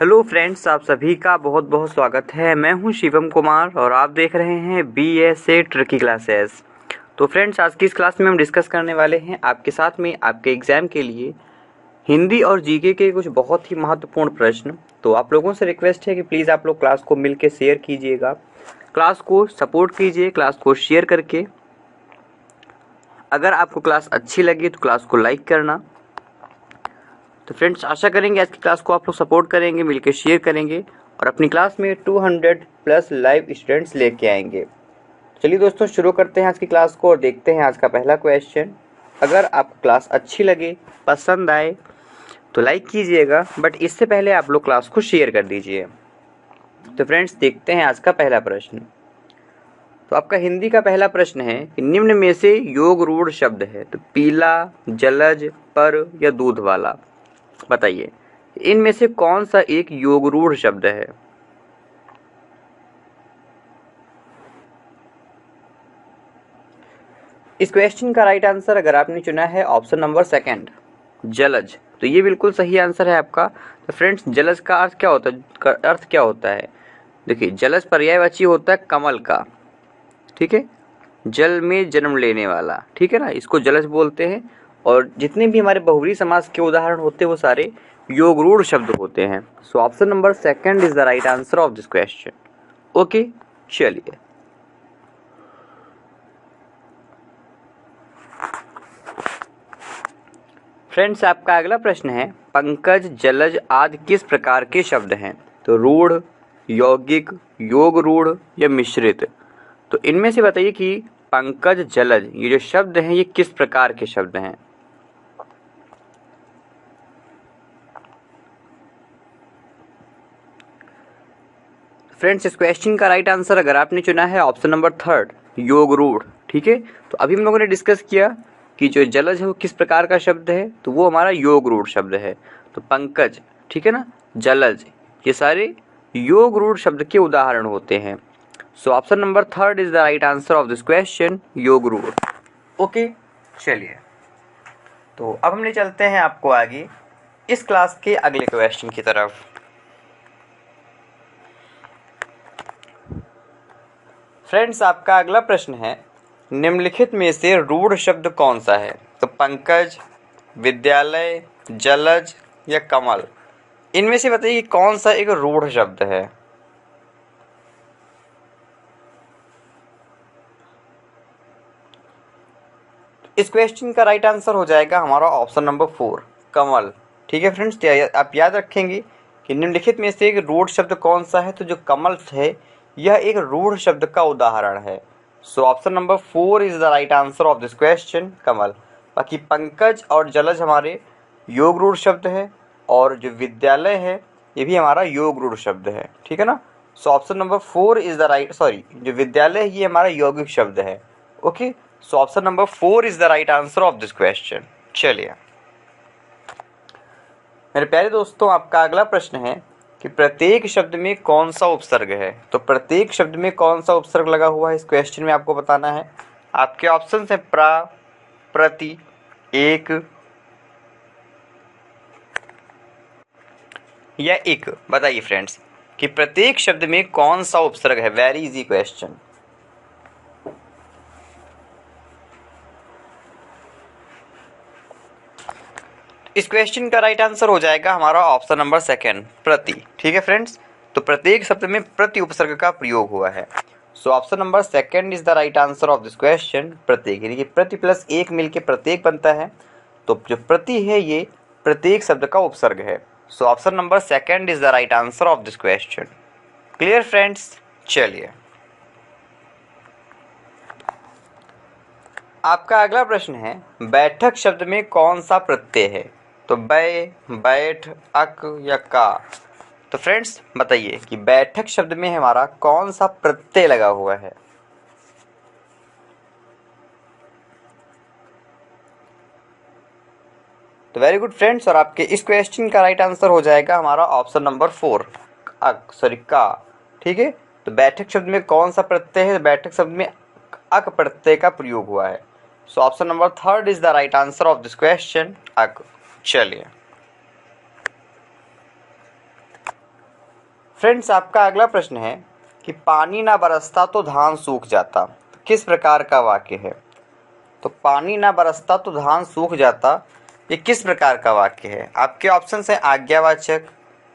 Hello friends, आप सभी का बहुत बहुत स्वागत है। मैं हूं शिवम कुमार और आप देख रहे हैं BSA ट्रिकी क्लासेस। तो फ्रेंड्स, आज की इस क्लास में हम डिस्कस करने वाले हैं आपके साथ में आपके एग्ज़ाम के लिए हिंदी और जीके के कुछ बहुत ही महत्वपूर्ण प्रश्न। तो आप लोगों से रिक्वेस्ट है कि प्लीज़ आप लोग क्लास को मिल के शेयर कीजिएगा, क्लास को सपोर्ट कीजिए, क्लास को शेयर करके। अगर आपको क्लास अच्छी लगी तो क्लास को लाइक करना। तो फ्रेंड्स, आशा करेंगे आज की क्लास को आप लोग सपोर्ट करेंगे, मिलकर शेयर करेंगे और अपनी क्लास में 200 प्लस लाइव स्टूडेंट्स लेके आएंगे। चलिए दोस्तों, शुरू करते हैं आज की क्लास को और देखते हैं आज का पहला क्वेश्चन। अगर आपको क्लास अच्छी लगे, पसंद आए तो लाइक कीजिएगा, बट इससे पहले आप लोग क्लास को शेयर कर दीजिए। तो फ्रेंड्स, देखते हैं आज का पहला प्रश्न। तो आपका हिंदी का पहला प्रश्न है कि निम्न में से योग रूढ़ शब्द है। तो पीला, जलज, पर या दूध वाला, बताइए इनमें से कौन सा एक योग रूढ़ शब्द है। इस क्वेश्चन का राइट आंसर अगर आपने चुना है ऑप्शन नंबर सेकंड, जलज, तो ये बिल्कुल सही आंसर है आपका। तो फ्रेंड्स, जलज का अर्थ क्या होता है? देखिए, जलज पर्यायवाची होता है कमल का, ठीक है, जल में जन्म लेने वाला, ठीक है ना, इसको जलज बोलते हैं। और जितने भी हमारे बहुव्रीहि समास के उदाहरण होते हैं वो सारे योग रूढ़ शब्द होते हैं। सो option number second is the right answer of this question. Okay, चलिए फ्रेंड्स, आपका अगला प्रश्न है पंकज, जलज आदि किस प्रकार के शब्द हैं। तो रूढ़, यौगिक, योग रूढ़ या मिश्रित। तो इनमें से बताइए कि पंकज, जलज ये जो शब्द हैं ये किस प्रकार के शब्द हैं। फ्रेंड्स, इस क्वेश्चन का राइट आंसर अगर आपने चुना है ऑप्शन नंबर थर्ड, योग रूढ़, ठीक है। तो अभी हम लोगों ने डिस्कस किया कि जो जलज है वो किस प्रकार का शब्द है, तो वो हमारा योग रूढ़ शब्द है। तो पंकज, ठीक है ना, जलज, ये सारे योग रूढ़ शब्द के उदाहरण होते हैं। सो option number third is the right answer of this question, योग रूढ़। ओके, चलिए तो अब हम ले चलते हैं आपको आगे इस क्लास के अगले क्वेश्चन की तरफ। फ्रेंड्स, आपका अगला प्रश्न है निम्नलिखित में से रूढ़ शब्द कौन सा है। तो पंकज, विद्यालय, जलज या कमल, इनमें से बताइए कि कौन सा एक रूढ़ शब्द है। इस क्वेश्चन का राइट आंसर हो जाएगा हमारा ऑप्शन नंबर 4, कमल, ठीक है फ्रेंड्स। आप याद रखेंगे कि निम्नलिखित में से एक रूढ़ शब्द कौन सा है, तो जो कमल है यह एक रूढ़ शब्द का उदाहरण है। So option number 4 is the right answer of this question, कमल। बाकी पंकज और जलज हमारे योग रूढ़ शब्द है और जो विद्यालय है ये भी हमारा योग रूढ़ शब्द है, ठीक है ना। सो option number 4 is the right, जो विद्यालय है ये हमारा यौगिक शब्द है। Okay, so option number 4 is the right answer of this question. चलिए मेरे प्यारे दोस्तों, आपका अगला प्रश्न है कि प्रत्येक शब्द में कौन सा उपसर्ग है। तो प्रत्येक शब्द में कौन सा उपसर्ग लगा हुआ है इस क्वेश्चन में आपको बताना है। आपके ऑप्शंस हैं प्रा, प्रति, एक या एक। बताइए फ्रेंड्स कि प्रत्येक शब्द में कौन सा उपसर्ग है। Very easy question. इस क्वेश्चन का राइट आंसर हो जाएगा हमारा ऑप्शन नंबर सेकंड, प्रति, ठीक है फ्रेंड्स। तो प्रत्येक शब्द में प्रति उपसर्ग का प्रयोग हुआ है। So option number second is the right answer of this question, प्रत्येक, यानी कि प्रति प्लस एक मिलके प्रत्येक बनता है। तो जो प्रति है ये प्रत्येक शब्द का उपसर्ग है। So option number second is the right answer of this question. Clear friends? चलिए आपका अगला प्रश्न है बैठक शब्द में कौन सा प्रत्यय है। तो बै, बैठ, अक या का। तो फ्रेंड्स बताइए कि बैठक शब्द में हमारा कौन सा प्रत्यय लगा हुआ है। तो वेरी गुड फ्रेंड्स, और आपके इस क्वेश्चन का राइट आंसर हो जाएगा हमारा ऑप्शन नंबर 4, का, ठीक है। तो बैठक शब्द में कौन सा प्रत्यय है। बैठक शब्द में अक प्रत्यय का प्रयोग हुआ है। So option number 3 is the right answer of this question, अक। चलिए फ्रेंड्स, आपका अगला प्रश्न है कि पानी ना बरसता तो धान सूख जाता, किस प्रकार का वाक्य है? तो पानी ना बरसता तो धान सूख जाता, ये किस प्रकार का वाक्य है? आपके ऑप्शन है आज्ञावाचक,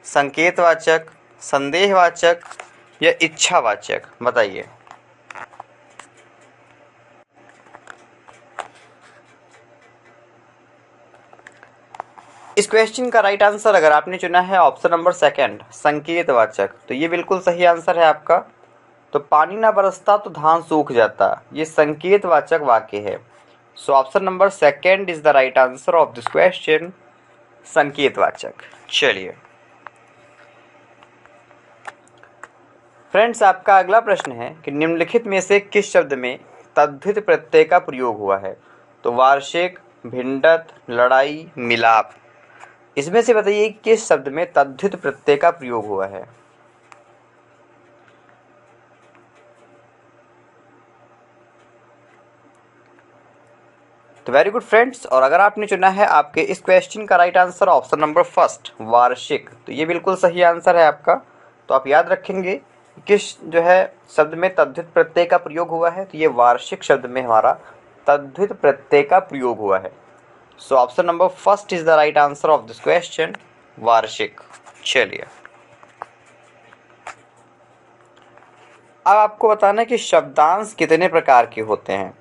संकेतवाचक, संदेहवाचक या इच्छावाचक। बताइए। इस क्वेश्चन का राइट आंसर अगर आपने चुना है ऑप्शन नंबर सेकंड, संकेतवाचक, तो ये बिल्कुल सही आंसर है आपका। तो पानी ना बरसता तो धान सूख जाता, ये संकेतवाचक वाक्य है। So option number second is the right answer of this question, संकेतवाचक। चलिए फ्रेंड्स, आपका अगला प्रश्न है कि निम्नलिखित में से किस शब्द में तद्धित प्रत्यय का प्रयोग हुआ है? तो वार्षिक, भिन्नत, लड़ाई, मिलाप, इसमें से बताइए किस शब्द में तद्धित प्रत्यय का प्रयोग हुआ है? तो वेरी गुड फ्रेंड्स, और अगर आपने चुना है आपके इस क्वेश्चन का right answer option number first, वार्षिक, तो ये बिल्कुल सही आंसर है आपका। तो आप याद रखेंगे किस जो है शब्द में तद्धित प्रत्यय का प्रयोग हुआ है, तो ये वार्षिक शब्द में हमारा तद्धित प्रत्यय का प्रयोग हुआ है। So option number first is the right answer of this question, वार्षिक। चलिए अब आपको बताना है कि शब्दांश कितने प्रकार के होते हैं।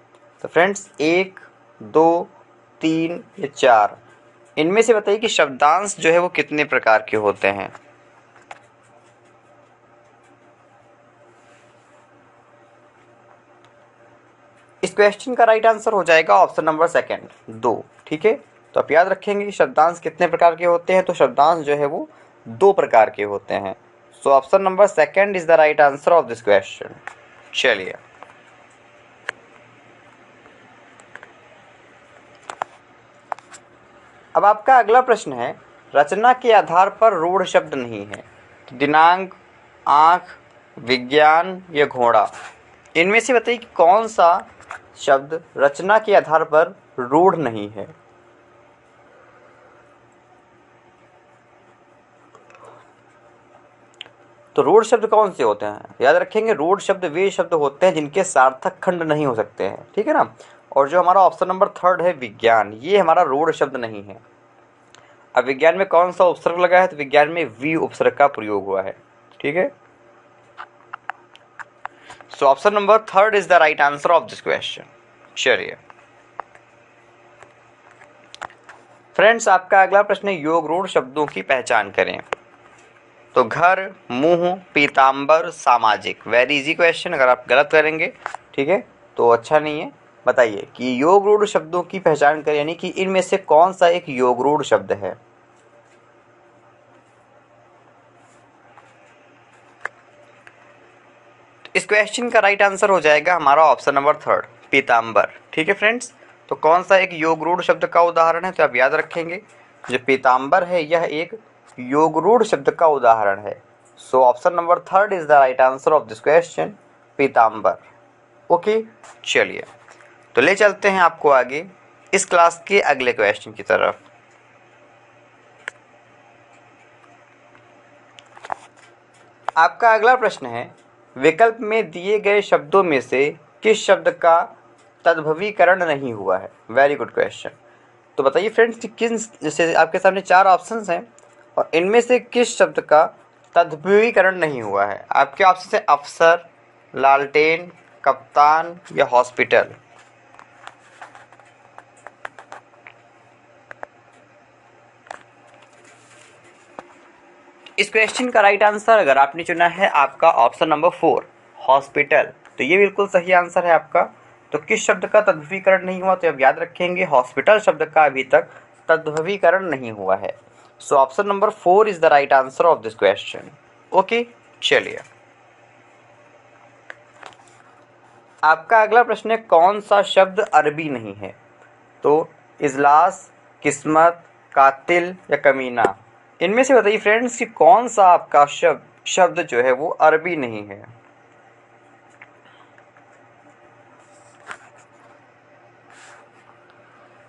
तो फ्रेंड्स, 1, 2, 3 या 4, इनमें से बताइए कि शब्दांश जो है वो कितने प्रकार के होते हैं। इस क्वेश्चन का राइट आंसर हो जाएगा ऑप्शन नंबर सेकंड, 2। ठीक है, तो आप याद रखेंगे कि शब्दांश कितने प्रकार के होते हैं। तो शब्दांश जो है वो 2 प्रकार के होते हैं। सो option number second is the right answer of this question. चलिए अब आपका अगला प्रश्न है, रचना के आधार पर रूढ़ शब्द नहीं है। दिनांक, आँख, विज्ञान या घोड़ा, इनमें से बताइए कि कौन सा शब्द रचना के आधार पर रूढ़ नहीं है। तो रूढ़ शब्द कौन से होते हैं? याद रखेंगे, रूढ़ शब्द वे शब्द होते हैं जिनके सार्थक खंड नहीं हो सकते हैं। ठीक है ना। और जो हमारा ऑप्शन नंबर थर्ड है विज्ञान, ये हमारा रूढ़ शब्द नहीं है। अब विज्ञान में कौन सा उपसर्ग लगा है? तो विज्ञान में वी उपसर्ग का प्रयोग हुआ है। ठीक है, so option number third is the right answer of this question. चलिए फ्रेंड्स, आपका अगला प्रश्न है, योग रूढ़ शब्दों की पहचान करें। तो घर, मुंह, पीताम्बर, सामाजिक, वेरी इजी क्वेश्चन। अगर आप गलत करेंगे, ठीक है, तो अच्छा नहीं है। बताइए कि योग रूढ़ शब्दों की पहचान करें, यानी कि इनमें से कौन सा एक योग रूढ़ शब्द है। इस क्वेश्चन का राइट आंसर हो जाएगा हमारा ऑप्शन नंबर थर्ड, पीताम्बर। ठीक है फ्रेंड्स, तो कौन सा एक योग रूढ़ शब्द का उदाहरण है? तो आप याद रखेंगे, जो पीताम्बर है यह एक योग रूढ़ शब्द का उदाहरण है। So option number third is the right answer of this question, पीताम्बर। ओके, चलिए तो ले चलते हैं आपको आगे इस क्लास के अगले क्वेश्चन की तरफ। आपका अगला प्रश्न है, विकल्प में दिए गए शब्दों में से किस शब्द का तद्भवीकरण नहीं हुआ है? Very good question. तो बताइए फ्रेंड्स कि किन, जैसे आपके सामने 4 ऑप्शंस हैं और इनमें से किस शब्द का तद्भवीकरण नहीं हुआ है? आपके ऑप्शन है अफसर, लालटेन, कप्तान या हॉस्पिटल। इस क्वेश्चन का राइट आंसर अगर आपने चुना है आपका ऑप्शन नंबर 4, हॉस्पिटल, तो ये बिल्कुल सही आंसर है आपका। तो किस शब्द का तद्भवीकरण नहीं हुआ? तो आप याद रखेंगे, हॉस्पिटल शब्द का अभी तक तद्भवीकरण नहीं हुआ है। So option number 4 is the right answer of this question. Okay, चलिए आपका अगला प्रश्न है, कौन सा शब्द अरबी नहीं है? तो इजलास, किस्मत, कातिल या कमीना, इनमें से बताइए फ्रेंड्स कि कौन सा आपका शब्द जो है वो अरबी नहीं है।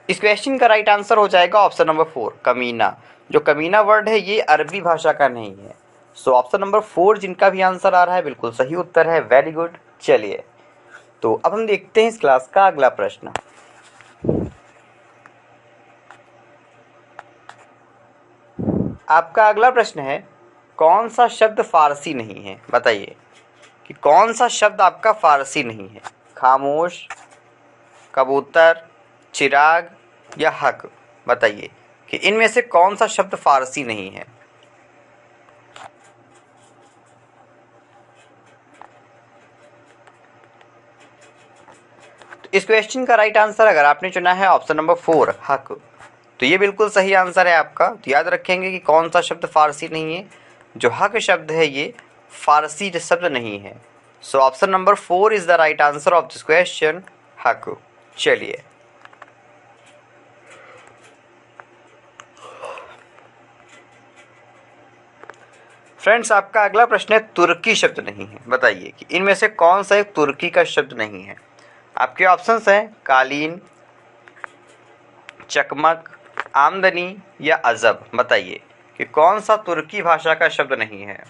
इस क्वेश्चन का राइट आंसर हो जाएगा ऑप्शन नंबर 4, कमीना। जो कमीना वर्ड है ये अरबी भाषा का नहीं है। सो ऑप्शन नंबर 4 जिनका भी आंसर आ रहा है बिल्कुल सही उत्तर है। Very good. चलिए, तो अब हम देखते हैं इस क्लास का अगला प्रश्न। आपका अगला प्रश्न है, कौन सा शब्द फारसी नहीं है? बताइए कि कौन सा शब्द आपका फारसी नहीं है। खामोश, कबूतर, चिराग या हक। बताइए कि इनमें से कौन सा शब्द फारसी नहीं है। तो इस क्वेश्चन का राइट आंसर अगर आपने चुना है ऑप्शन नंबर 4 हक, तो ये बिल्कुल सही आंसर है आपका। तो याद रखेंगे कि कौन सा शब्द फारसी नहीं है। जो हक शब्द है ये फारसी शब्द नहीं है। So option number 4 is the right answer of this question, हक। चलिए, फ्रेंड्स आपका अगला प्रश्न है, तुर्की शब्द नहीं है। बताइए कि इनमें से कौन सा एक तुर्की का शब्द नहीं है। आपके ऑप्शंस हैं कालीन, चकमक, आमदनी या अजब। बताइए कि कौन सा तुर्की भाषा का शब्द नहीं है।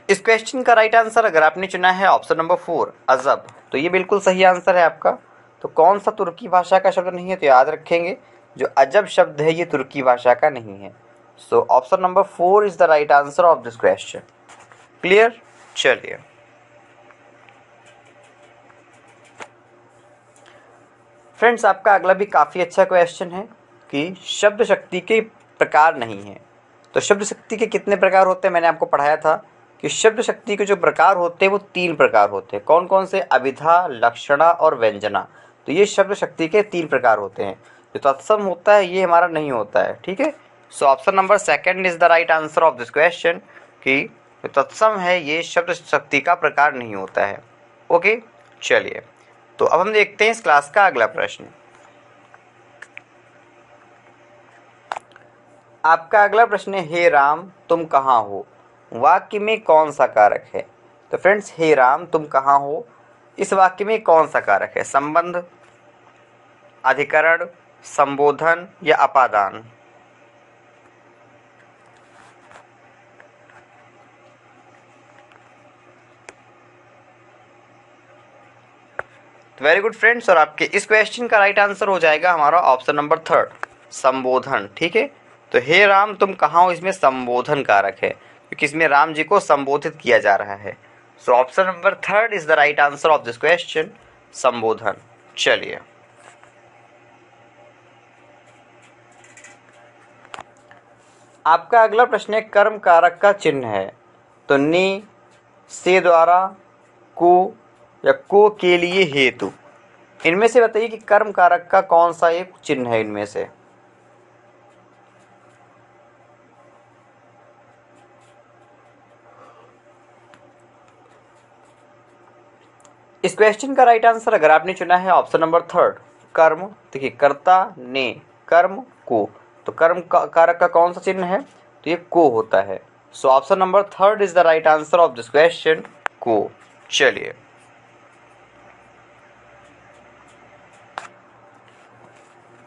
इस क्वेश्चन का राइट आंसर अगर आपने चुना है ऑप्शन नंबर 4 अजब, तो ये बिल्कुल सही आंसर है आपका। तो कौन सा तुर्की भाषा का शब्द नहीं है, तो याद रखेंगे जो अजब शब्द है ये तुर्की भाषा का नहीं है। So option number 4 is the right answer of this question. Clear. चलिए, फ्रेंड्स आपका अगला भी काफ़ी अच्छा क्वेश्चन है कि शब्द शक्ति के प्रकार नहीं है। तो शब्द शक्ति के कितने प्रकार होते हैं, मैंने आपको पढ़ाया था कि शब्द शक्ति के जो प्रकार होते हैं वो 3 प्रकार होते हैं। कौन कौन से? अभिधा, लक्षणा और व्यंजना। तो ये शब्द शक्ति के 3 प्रकार होते हैं। जो तत्सम होता है ये हमारा नहीं होता है, ठीक है। So option number 2 is the right answer of this question कि जो तत्सम है ये शब्द शक्ति का प्रकार नहीं होता है। ओके, चलिए, तो अब हम देखते हैं इस क्लास का अगला प्रश्न। आपका अगला प्रश्न है, हे राम तुम कहाँ हो, वाक्य में कौन सा कारक है। तो फ्रेंड्स, हे राम तुम कहाँ हो, इस वाक्य में कौन सा कारक है? संबंध, अधिकरण, संबोधन या अपादान। तो वेरी गुड फ्रेंड्स, और आपके इस क्वेश्चन का राइट आंसर हो जाएगा हमारा ऑप्शन नंबर 3 संबोधन, ठीक है। तो हे राम तुम कहाँ हो इसमें संबोधन कारक है, क्योंकि इसमें राम जी को संबोधित किया जा रहा है। So option number 3 is the right answer of this question, संबोधन। चलिए, आपका अगला प्रश्न है, कर्म कारक का चिन्ह है। तो ने, से द्वारा, को या को के लिए, हेतु। इनमें से बताइए कि कर्म कारक का कौन सा एक चिन्ह है इनमें से। इस क्वेश्चन का राइट आंसर अगर आपने चुना है ऑप्शन नंबर 3 कर्म। देखिए, कर्ता ने, कर्म को, तो कर्म कारक का कौन सा चिन्ह है, तो ये को होता है। So option number 3 is the right answer of this question, को। चलिए,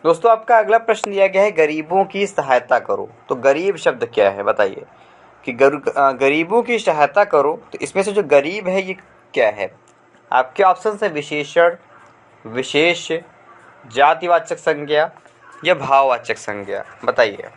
दोस्तों आपका अगला प्रश्न दिया गया है, गरीबों की सहायता करो। तो गरीब शब्द क्या है बताइए कि गरीबों की सहायता करो, तो इसमें से जो गरीब है ये क्या है। आपके ऑप्शन है विशेषण, विशेष, जातिवाचक संज्ञा या भाववाचक संज्ञा। बताइए।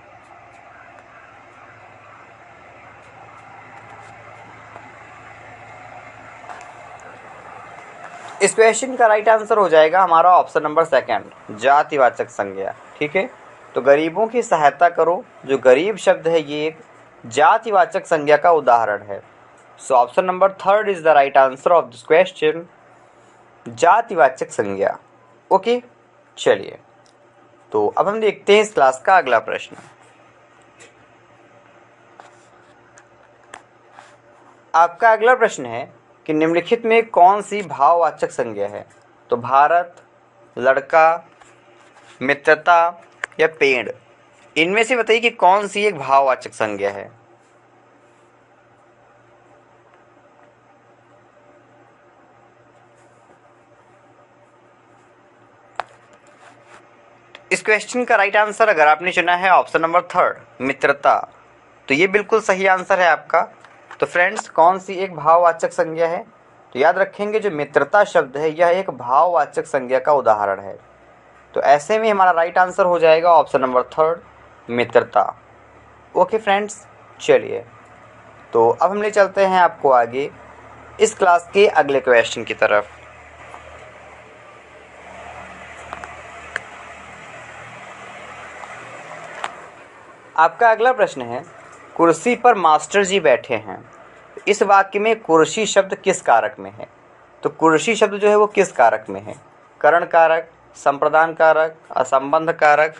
इस क्वेश्चन का राइट आंसर हो जाएगा हमारा ऑप्शन नंबर 2 जातिवाचक संज्ञा, ठीक है। तो गरीबों की सहायता करो, जो गरीब शब्द है ये एक जातिवाचक संज्ञा का उदाहरण है। So option number 3 is the right answer of this question, जातिवाचक संज्ञा। ओके, चलिए, तो अब हम देखते हैं इस क्लास का अगला प्रश्न। आपका अगला प्रश्न है कि निम्नलिखित में कौन सी भाववाचक संज्ञा है। तो भारत, लड़का, मित्रता या पेड़। इनमें से बताइए कि कौन सी एक भाववाचक संज्ञा है। इस क्वेश्चन का राइट आंसर अगर आपने चुना है ऑप्शन नंबर 3 मित्रता, तो ये बिल्कुल सही आंसर है आपका। तो फ्रेंड्स कौन सी एक भाववाचक संज्ञा है? तो याद रखेंगे जो मित्रता शब्द है यह एक भाववाचक संज्ञा का उदाहरण है। तो ऐसे में हमारा राइट आंसर हो जाएगा ऑप्शन नंबर 3 मित्रता। ओके फ्रेंड्स, चलिए तो अब हम ले चलते हैं आपको आगे इस क्लास के अगले क्वेश्चन की तरफ। आपका अगला प्रश्न है, कुर्सी पर मास्टर जी बैठे हैं। इस वाक्य में कुर्सी शब्द किस कारक में है? तो कुर्सी शब्द जो है वो किस कारक में है? करण कारक, संप्रदान कारक, असंबंध कारक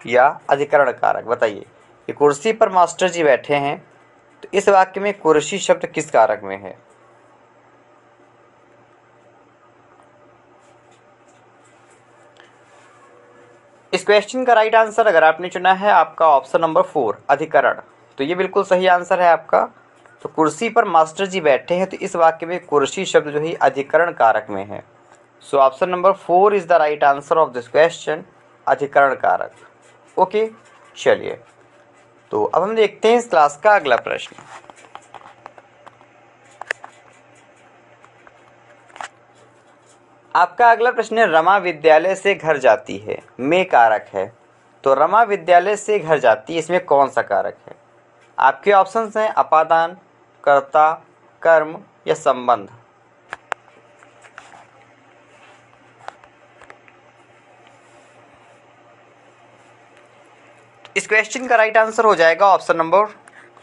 या अधिकरण कारक? बताइए कि कुर्सी पर मास्टर जी बैठे हैं, तो इस वाक्य में कुर्सी शब्द किस कारक में है? इस क्वेश्चन का राइट आंसर अगर आपने चुना है आपका ऑप्शन नंबर 4 अधिकरण, तो ये बिल्कुल सही आंसर है आपका। तो कुर्सी पर मास्टर जी बैठे हैं, तो इस वाक्य में कुर्सी शब्द जो है अधिकरण कारक में है। So option number 4 is the right answer of this question, अधिकरण कारक। ओके, चलिए तो अब हम देखते हैं इस क्लास का अगला प्रश्न। आपका अगला प्रश्न है, रमा विद्यालय से घर जाती है में कारक है। तो रमा विद्यालय से घर जाती है, इसमें कौन सा कारक है? आपके ऑप्शंस हैं अपादान, कर्ता, कर्म या संबंध। इस क्वेश्चन का राइट आंसर हो जाएगा ऑप्शन नंबर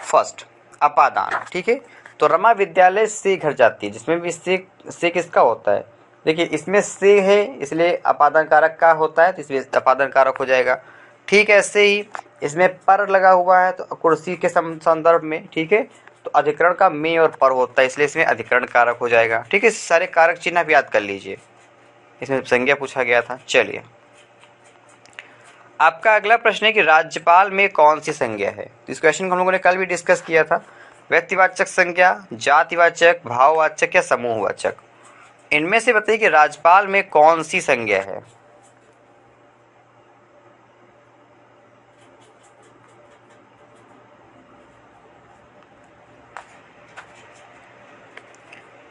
1 अपादान। ठीक है, तो रमा विद्यालय से घर जाती है, जिसमें भी से किसका होता है? देखिए इसमें से है इसलिए अपादान कारक का होता है, तो इसमें अपादान कारक हो जाएगा। ठीक है, ऐसे ही इसमें पर लगा हुआ है तो कुर्सी के संदर्भ में, ठीक है, तो अधिकरण का में और पर होता है, इसलिए इसमें अधिकरण कारक हो जाएगा। ठीक है, सारे कारक चिन्ह आप याद कर लीजिए, इसमें संज्ञा पूछा गया था। चलिए आपका अगला प्रश्न है कि राज्यपाल में कौन सी संज्ञा है? इस क्वेश्चन को हम लोगों ने कल भी डिस्कस किया था। व्यक्तिवाचक संज्ञा, जातिवाचक, भाववाचक या समूहवाचक? इनमें से बताइए कि राज्यपाल में कौन सी संज्ञा है?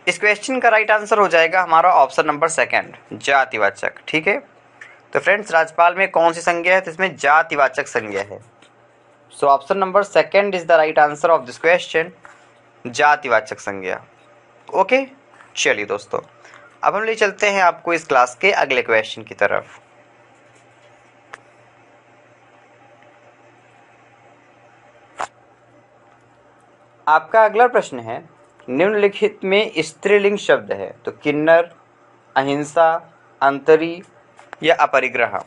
इस क्वेश्चन का राइट आंसर हो जाएगा हमारा ऑप्शन नंबर 2 जातिवाचक। ठीक है, तो फ्रेंड्स राज्यपाल में कौन सी संज्ञा है? तो इसमें जातिवाचक संज्ञा है। So option number 2 is the right answer of this question, जातिवाचक संज्ञा। ओके, चलिए दोस्तों अब हम ले चलते हैं आपको इस क्लास के अगले क्वेश्चन की तरफ। आपका अगला प्रश्न है, निम्नलिखित में स्त्रीलिंग शब्द है। तो किन्नर, अहिंसा, अंतरी या अपरिग्रह?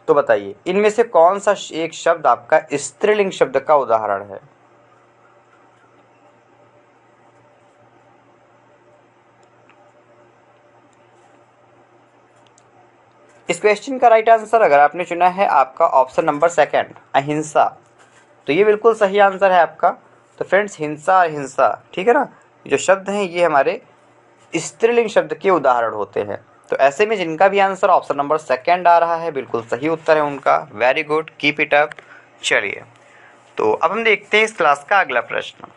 तो बताइए इनमें से कौन सा एक शब्द आपका स्त्रीलिंग शब्द का उदाहरण है? इस क्वेश्चन का राइट आंसर अगर आपने चुना है आपका ऑप्शन नंबर 2 अहिंसा, तो ये बिल्कुल सही आंसर है आपका। तो फ्रेंड्स हिंसा और हिंसा, ठीक है ना, जो शब्द हैं ये हमारे स्त्रीलिंग शब्द के उदाहरण होते हैं। तो ऐसे में जिनका भी आंसर ऑप्शन नंबर 2 आ रहा है बिल्कुल सही उत्तर है उनका। Very good, keep it up. चलिए तो अब हम देखते हैं इस क्लास का अगला प्रश्न।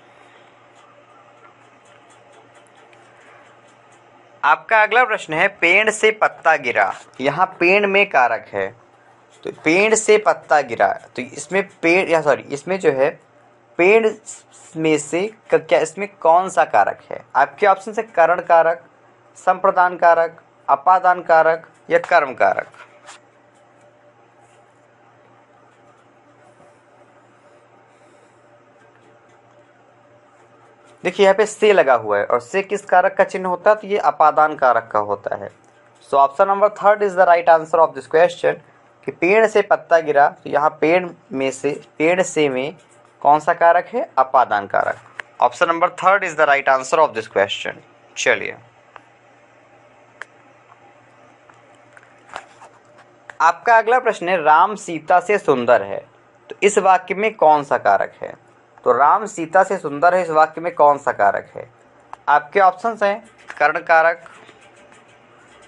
आपका अगला प्रश्न है, पेड़ से पत्ता गिरा। यहाँ पेड़ में कारक है, तो पेड़ से पत्ता गिरा, तो इसमें पेड़ या सॉरी इसमें जो है पेड़ में से क्या इसमें कौन सा कारक है? आपके ऑप्शन से करण कारक, संप्रदान कारक, अपादान कारक या कर्म कारक? देखिए यहाँ पे से लगा हुआ है और से किस कारक का चिन्ह होता है? तो ये अपादान कारक का होता है। So option number 3 is the right answer of this question कि पेड़ से पत्ता गिरा, तो यहाँ पेड़ से में कौन सा कारक है? अपादान कारक। Option number 3 is the right answer of this question. चलिए आपका अगला प्रश्न है, राम सीता से सुंदर है। तो इस वाक्य में कौन सा कारक है? तो राम सीता से सुंदर है, इस वाक्य में कौन सा कारक है? आपके ऑप्शंस हैं कर्ण कारक,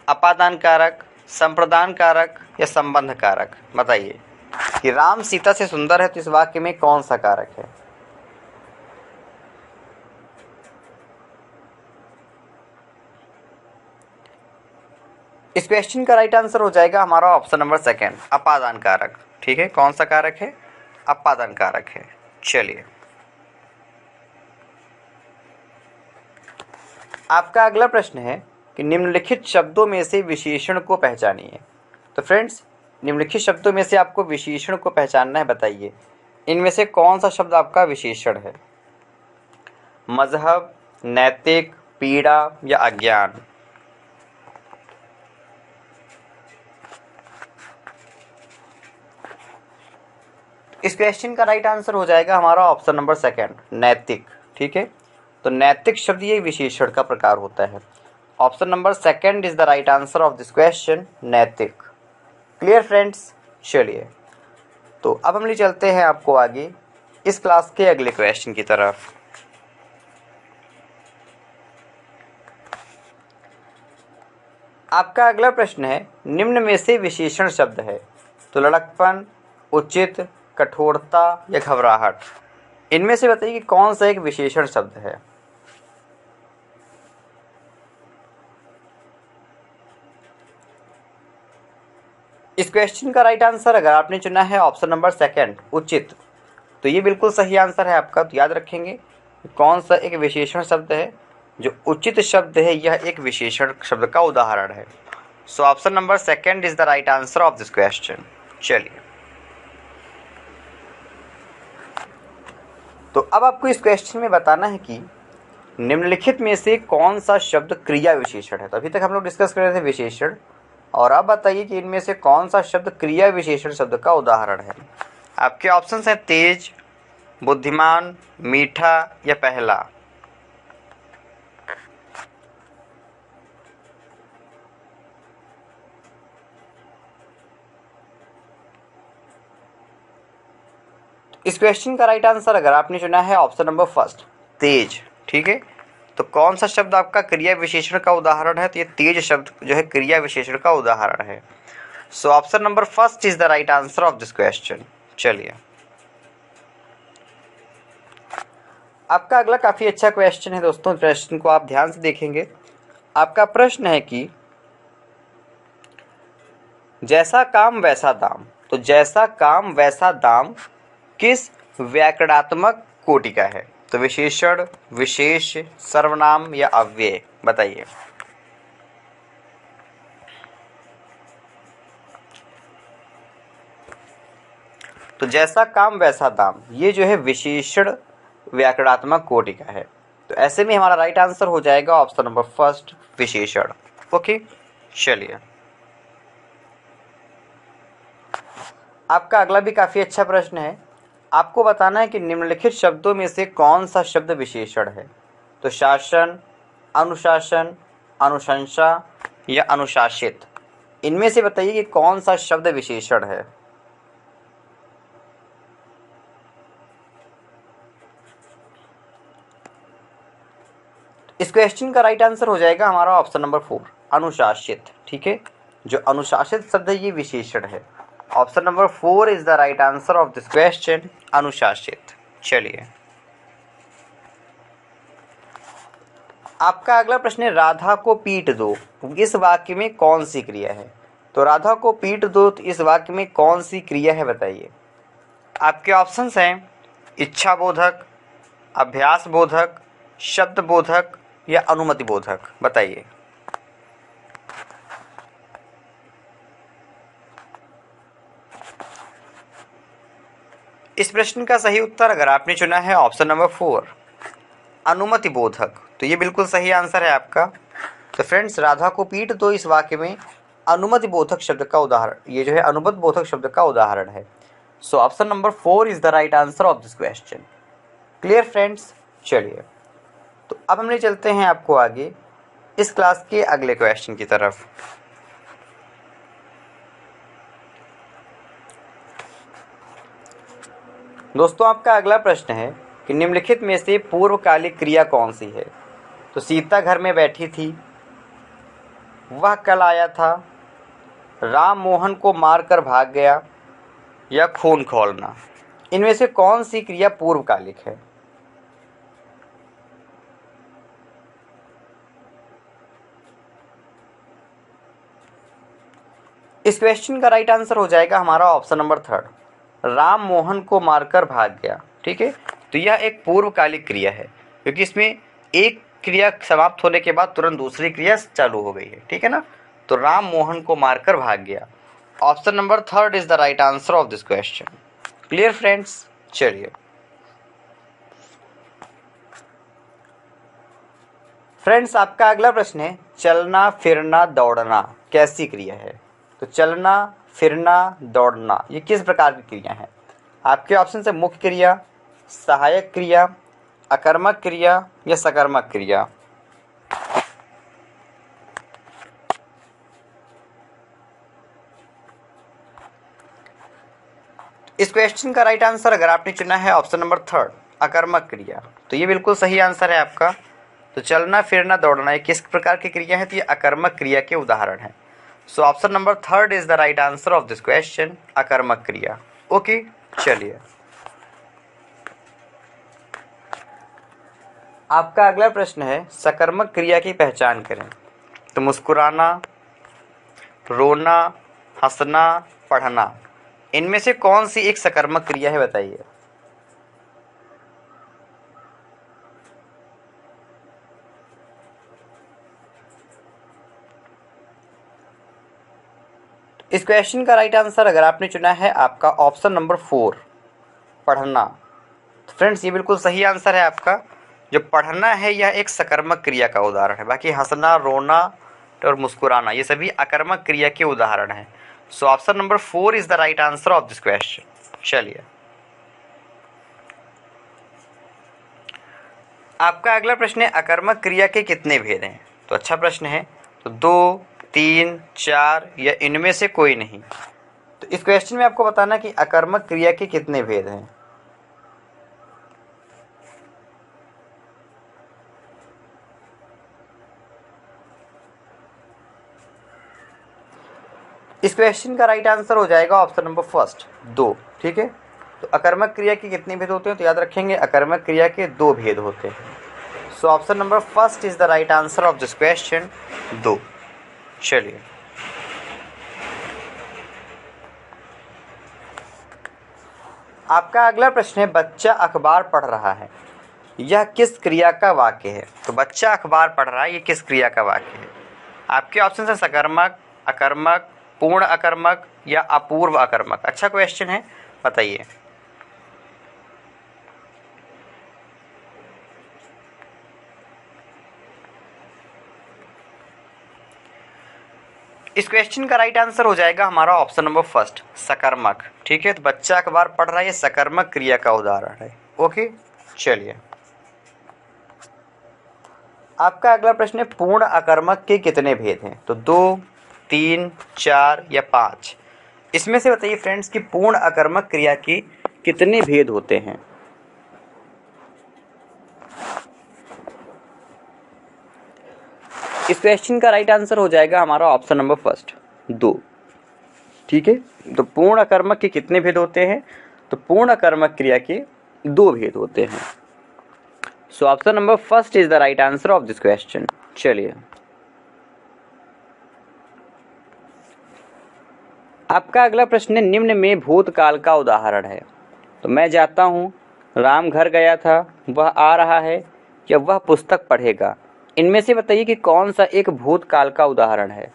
अपादान कारक, संप्रदान कारक या संबंध कारक? बताइए कि राम सीता से सुंदर है तो इस वाक्य में कौन सा कारक है? इस क्वेश्चन का राइट आंसर हो जाएगा हमारा ऑप्शन नंबर सेकंड, अपादान कारक। ठीक है, कौन सा कारक है? अपादान कारक है। चलिए, आपका अगला प्रश्न है कि निम्नलिखित शब्दों में से विशेषण को पहचानिए। तो फ्रेंड्स, निम्नलिखित शब्दों में से आपको विशेषण को पहचानना है। बताइए इनमें से कौन सा शब्द आपका विशेषण है? मजहब, नैतिक, पीड़ा या अज्ञान? इस क्वेश्चन का राइट आंसर हो जाएगा हमारा ऑप्शन नंबर सेकंड, नैतिक। ठीक है, तो नैतिक शब्द ये विशेषण का प्रकार होता है। Option number second is the right answer of this question, नैतिक। Clear friends? चलिए, तो अब हम ले चलते हैं आपको आगे इस क्लास के अगले क्वेश्चन की तरफ। आपका अगला प्रश्न है, निम्न में से विशेषण शब्द है। तो लड़कपन, उचित, कठोरता या घबराहट, इनमें से बताइए कि कौन सा एक विशेषण शब्द है? इस क्वेश्चन का राइट आंसर अगर आपने चुना है ऑप्शन नंबर सेकंड, उचित, तो ये बिल्कुल सही आंसर है आपका। तो याद रखेंगे कौन सा एक विशेषण शब्द है? जो उचित शब्द है यह एक विशेषण शब्द का उदाहरण है। So option number second is the right answer of this question. चलिए, तो अब आपको इस क्वेश्चन में बताना है कि निम्नलिखित में से कौन सा शब्द क्रिया विशेषण है। तो अभी तक हम लोग डिस्कस कर रहे थे विशेषण, और अब बताइए कि इनमें से कौन सा शब्द क्रिया विशेषण शब्द का उदाहरण है। आपके ऑप्शंस हैं तेज, बुद्धिमान, मीठा या पहला। इस क्वेश्चन का राइट आंसर अगर आपने चुना है ऑप्शन नंबर फर्स्ट, तेज। ठीक है, तो कौन सा शब्द आपका क्रिया विशेषण का उदाहरण है? तो ये तेज शब्द जो है क्रिया विशेषण का उदाहरण है। So option number first is the right answer of this question. चलिए, आपका अगला काफी अच्छा क्वेश्चन है दोस्तों, क्वेश्चन को आप ध्यान से देखेंगे। आपका प्रश्न है कि जैसा काम वैसा दाम। तो जैसा काम वैसा दाम किस व्याकरणात्मक कोटि का है? तो विशेषण, विशेष, सर्वनाम या अव्यय? बताइए। तो जैसा काम वैसा दाम ये जो है विशेषण व्याकरणात्मक कोटि का है। तो ऐसे में हमारा राइट आंसर हो जाएगा ऑप्शन नंबर फर्स्ट, विशेषण। ओके, चलिए, आपका अगला भी काफी अच्छा प्रश्न है। आपको बताना है कि निम्नलिखित शब्दों में से कौन सा शब्द विशेषण है? तो शासन, अनुशासन, अनुशंसा या अनुशासित, इनमें से बताइए कि कौन सा शब्द विशेषण है? इस क्वेश्चन का राइट आंसर हो जाएगा हमारा ऑप्शन नंबर 4, अनुशासित। ठीक है, जो अनुशासित शब्द है ये विशेषण है। Option number 4 is the right answer of this question, अनुशासित। चलिए, आपका अगला प्रश्न है, राधा को पीट दो, इस वाक्य में कौन सी क्रिया है? तो राधा को पीट दो, तो इस वाक्य में कौन सी क्रिया है? बताइए। आपके ऑप्शंस हैं इच्छा बोधक, अभ्यास बोधक, शब्द बोधक या अनुमति बोधक? बताइए। इस प्रश्न का सही उत्तर अगर आपने चुना है ऑप्शन नंबर 4, अनुमति बोधक, तो ये बिल्कुल सही आंसर है आपका। तो फ्रेंड्स, राधा को पीट दो इस वाक्य में अनुमति बोधक शब्द का उदाहरण, ये जो है अनुमत बोधक शब्द का उदाहरण है। So option number 4 is the right answer of this question. Clear friends? चलिए, तो अब हम ले चलते हैं आपको आगे इस क्लास के अगले क्वेश्चन की तरफ। दोस्तों, आपका अगला प्रश्न है कि निम्नलिखित में से पूर्वकालिक क्रिया कौन सी है? तो सीता घर में बैठी थी, वह कल आया था, राम मोहन को मारकर भाग गया या खून खौलना, इनमें से कौन सी क्रिया पूर्वकालिक है? इस क्वेश्चन का राइट आंसर हो जाएगा हमारा ऑप्शन नंबर 3, राम मोहन को मारकर भाग गया। ठीक है, तो यह एक पूर्वकालिक क्रिया है क्योंकि इसमें एक क्रिया समाप्त होने के बाद तुरंत दूसरी क्रिया चालू हो गई है। ठीक है ना, तो राम मोहन को मारकर भाग गया। Option number 3 is the right answer of this question. Clear friends? चलिए फ्रेंड्स, आपका अगला प्रश्न है चलना फिरना दौड़ना कैसी क्रिया है? तो चलना फिरना दौड़ना ये किस प्रकार की क्रिया है? आपके ऑप्शन है मुख्य क्रिया, सहायक क्रिया, अकर्मक क्रिया या सकर्मक क्रिया। इस क्वेश्चन का राइट आंसर अगर आपने चुना है ऑप्शन नंबर 3 अकर्मक क्रिया, तो ये बिल्कुल सही आंसर है आपका। तो चलना फिरना दौड़ना ये किस प्रकार की क्रिया है? तो ये अकर्मक क्रिया के उदाहरण है। So option number 3 is the right answer of this question, अकर्मक क्रिया। ओके, चलिए आपका अगला प्रश्न है सकर्मक क्रिया की पहचान करें। तो मुस्कुराना, रोना, हंसना, पढ़ना, इनमें से कौन सी एक सकर्मक क्रिया है बताइए? इस क्वेश्चन का राइट आंसर अगर आपने चुना है आपका ऑप्शन नंबर 4 पढ़ना, तो फ्रेंड्स ये बिल्कुल सही आंसर है आपका। जो पढ़ना है यह एक सकर्मक क्रिया का उदाहरण है, बाकी हंसना, रोना और मुस्कुराना ये सभी अकर्मक क्रिया के उदाहरण हैं। सो option number 4 is the right answer of this question. चलिए आपका अगला प्रश्न है अकर्मक क्रिया के कितने भेद हैं? तो अच्छा प्रश्न है। तो 2, 3, 4 या इनमें से कोई नहीं। तो इस क्वेश्चन में आपको बताना कि अकर्मक क्रिया के कितने भेद हैं। इस क्वेश्चन का राइट आंसर हो जाएगा ऑप्शन नंबर 1 2। ठीक है, तो अकर्मक क्रिया के कितने भेद होते हैं? तो याद रखेंगे अकर्मक क्रिया के 2 भेद होते हैं। सो option number 1 is the right answer of this question, 2। चलिए आपका अगला प्रश्न है बच्चा अखबार पढ़ रहा है, यह किस क्रिया का वाक्य है? तो बच्चा अखबार पढ़ रहा है ये किस क्रिया का वाक्य है? आपके ऑप्शन है सकर्मक, अकर्मक, पूर्ण अकर्मक या अपूर्व अकर्मक। अच्छा क्वेश्चन है, बताइए। इस क्वेश्चन का राइट आंसर हो जाएगा हमारा ऑप्शन नंबर 1 सकर्मक। ठीक है, तो बच्चा अखबार पढ़ रहा है ये सकर्मक क्रिया का उदाहरण है। ओके, चलिए आपका अगला प्रश्न है पूर्ण अकर्मक के कितने भेद हैं? तो 2, 3, 4 या 5, इसमें से बताइए फ्रेंड्स कि पूर्ण अकर्मक क्रिया के कितने भेद होते हैं? इस क्वेश्चन का राइट आंसर हो जाएगा हमारा ऑप्शन नंबर 1 2। ठीक है, तो पूर्ण अकर्मक के कितने भेद होते हैं? तो पूर्ण अकर्मक क्रिया के 2 भेद होते हैं। सो option number 1 is the right answer of this question. चलिए आपका अगला प्रश्न है निम्न में भूतकाल का उदाहरण है। तो मैं जाता हूँ, राम घर गया था, वह आ रहा है या वह पुस्तक पढ़ेगा, इनमें से बताइए कि कौन सा एक भूतकाल का उदाहरण है?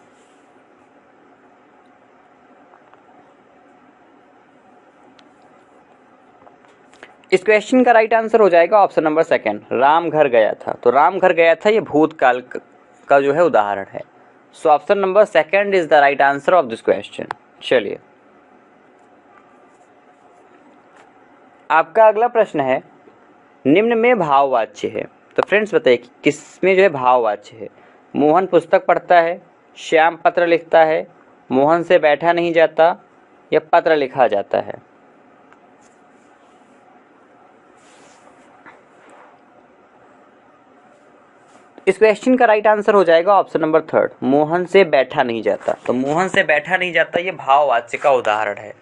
इस क्वेश्चन का राइट आंसर हो जाएगा ऑप्शन नंबर 2 राम घर गया था। तो राम घर गया था ये भूतकाल का जो है उदाहरण है। So option number 2 is the right answer of this question. चलिए आपका अगला प्रश्न है निम्न में भाववाच्य है। तो फ्रेंड्स बताइए कि किसमें जो है भाववाच्य है? मोहन पुस्तक पढ़ता है, श्याम पत्र लिखता है, मोहन से बैठा नहीं जाता या पत्र लिखा जाता है। इस क्वेश्चन का राइट आंसर हो जाएगा ऑप्शन नंबर थर्ड, मोहन से बैठा नहीं जाता। तो मोहन से बैठा नहीं जाता ये भाववाच्य का उदाहरण है।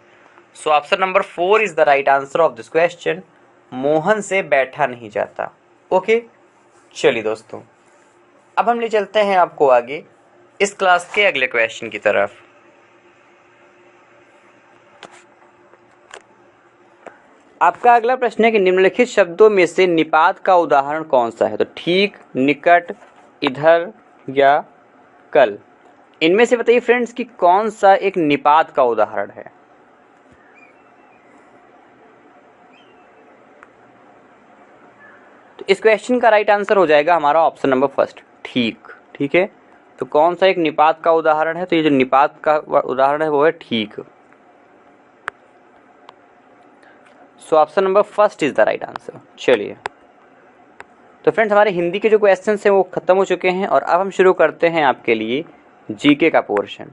So option number 4 is the right answer of this question, Mohan से बैठा नहीं जाता। ओके, चलिए दोस्तों, अब हम ले चलते हैं आपको आगे इस क्लास के अगले क्वेश्चन की तरफ। आपका अगला प्रश्न है कि निम्नलिखित शब्दों में से निपात का उदाहरण कौन सा है। तो ठीक, निकट, इधर या कल, इनमें से बताइए फ्रेंड्स कि कौन सा एक निपात का उदाहरण है। तो इस क्वेश्चन का राइट आंसर हो जाएगा हमारा ऑप्शन नंबर फर्स्ट, ठीक। ठीक है, तो कौन सा एक निपात का उदाहरण है। तो ये जो निपात का उदाहरण है वो है ठीक। सो option number first is the right answer. चलिए, तो फ्रेंड्स हमारे हिंदी के जो क्वेश्चन हैं वो खत्म हो चुके हैं और अब हम शुरू करते हैं आपके लिए जीके का पोर्शन।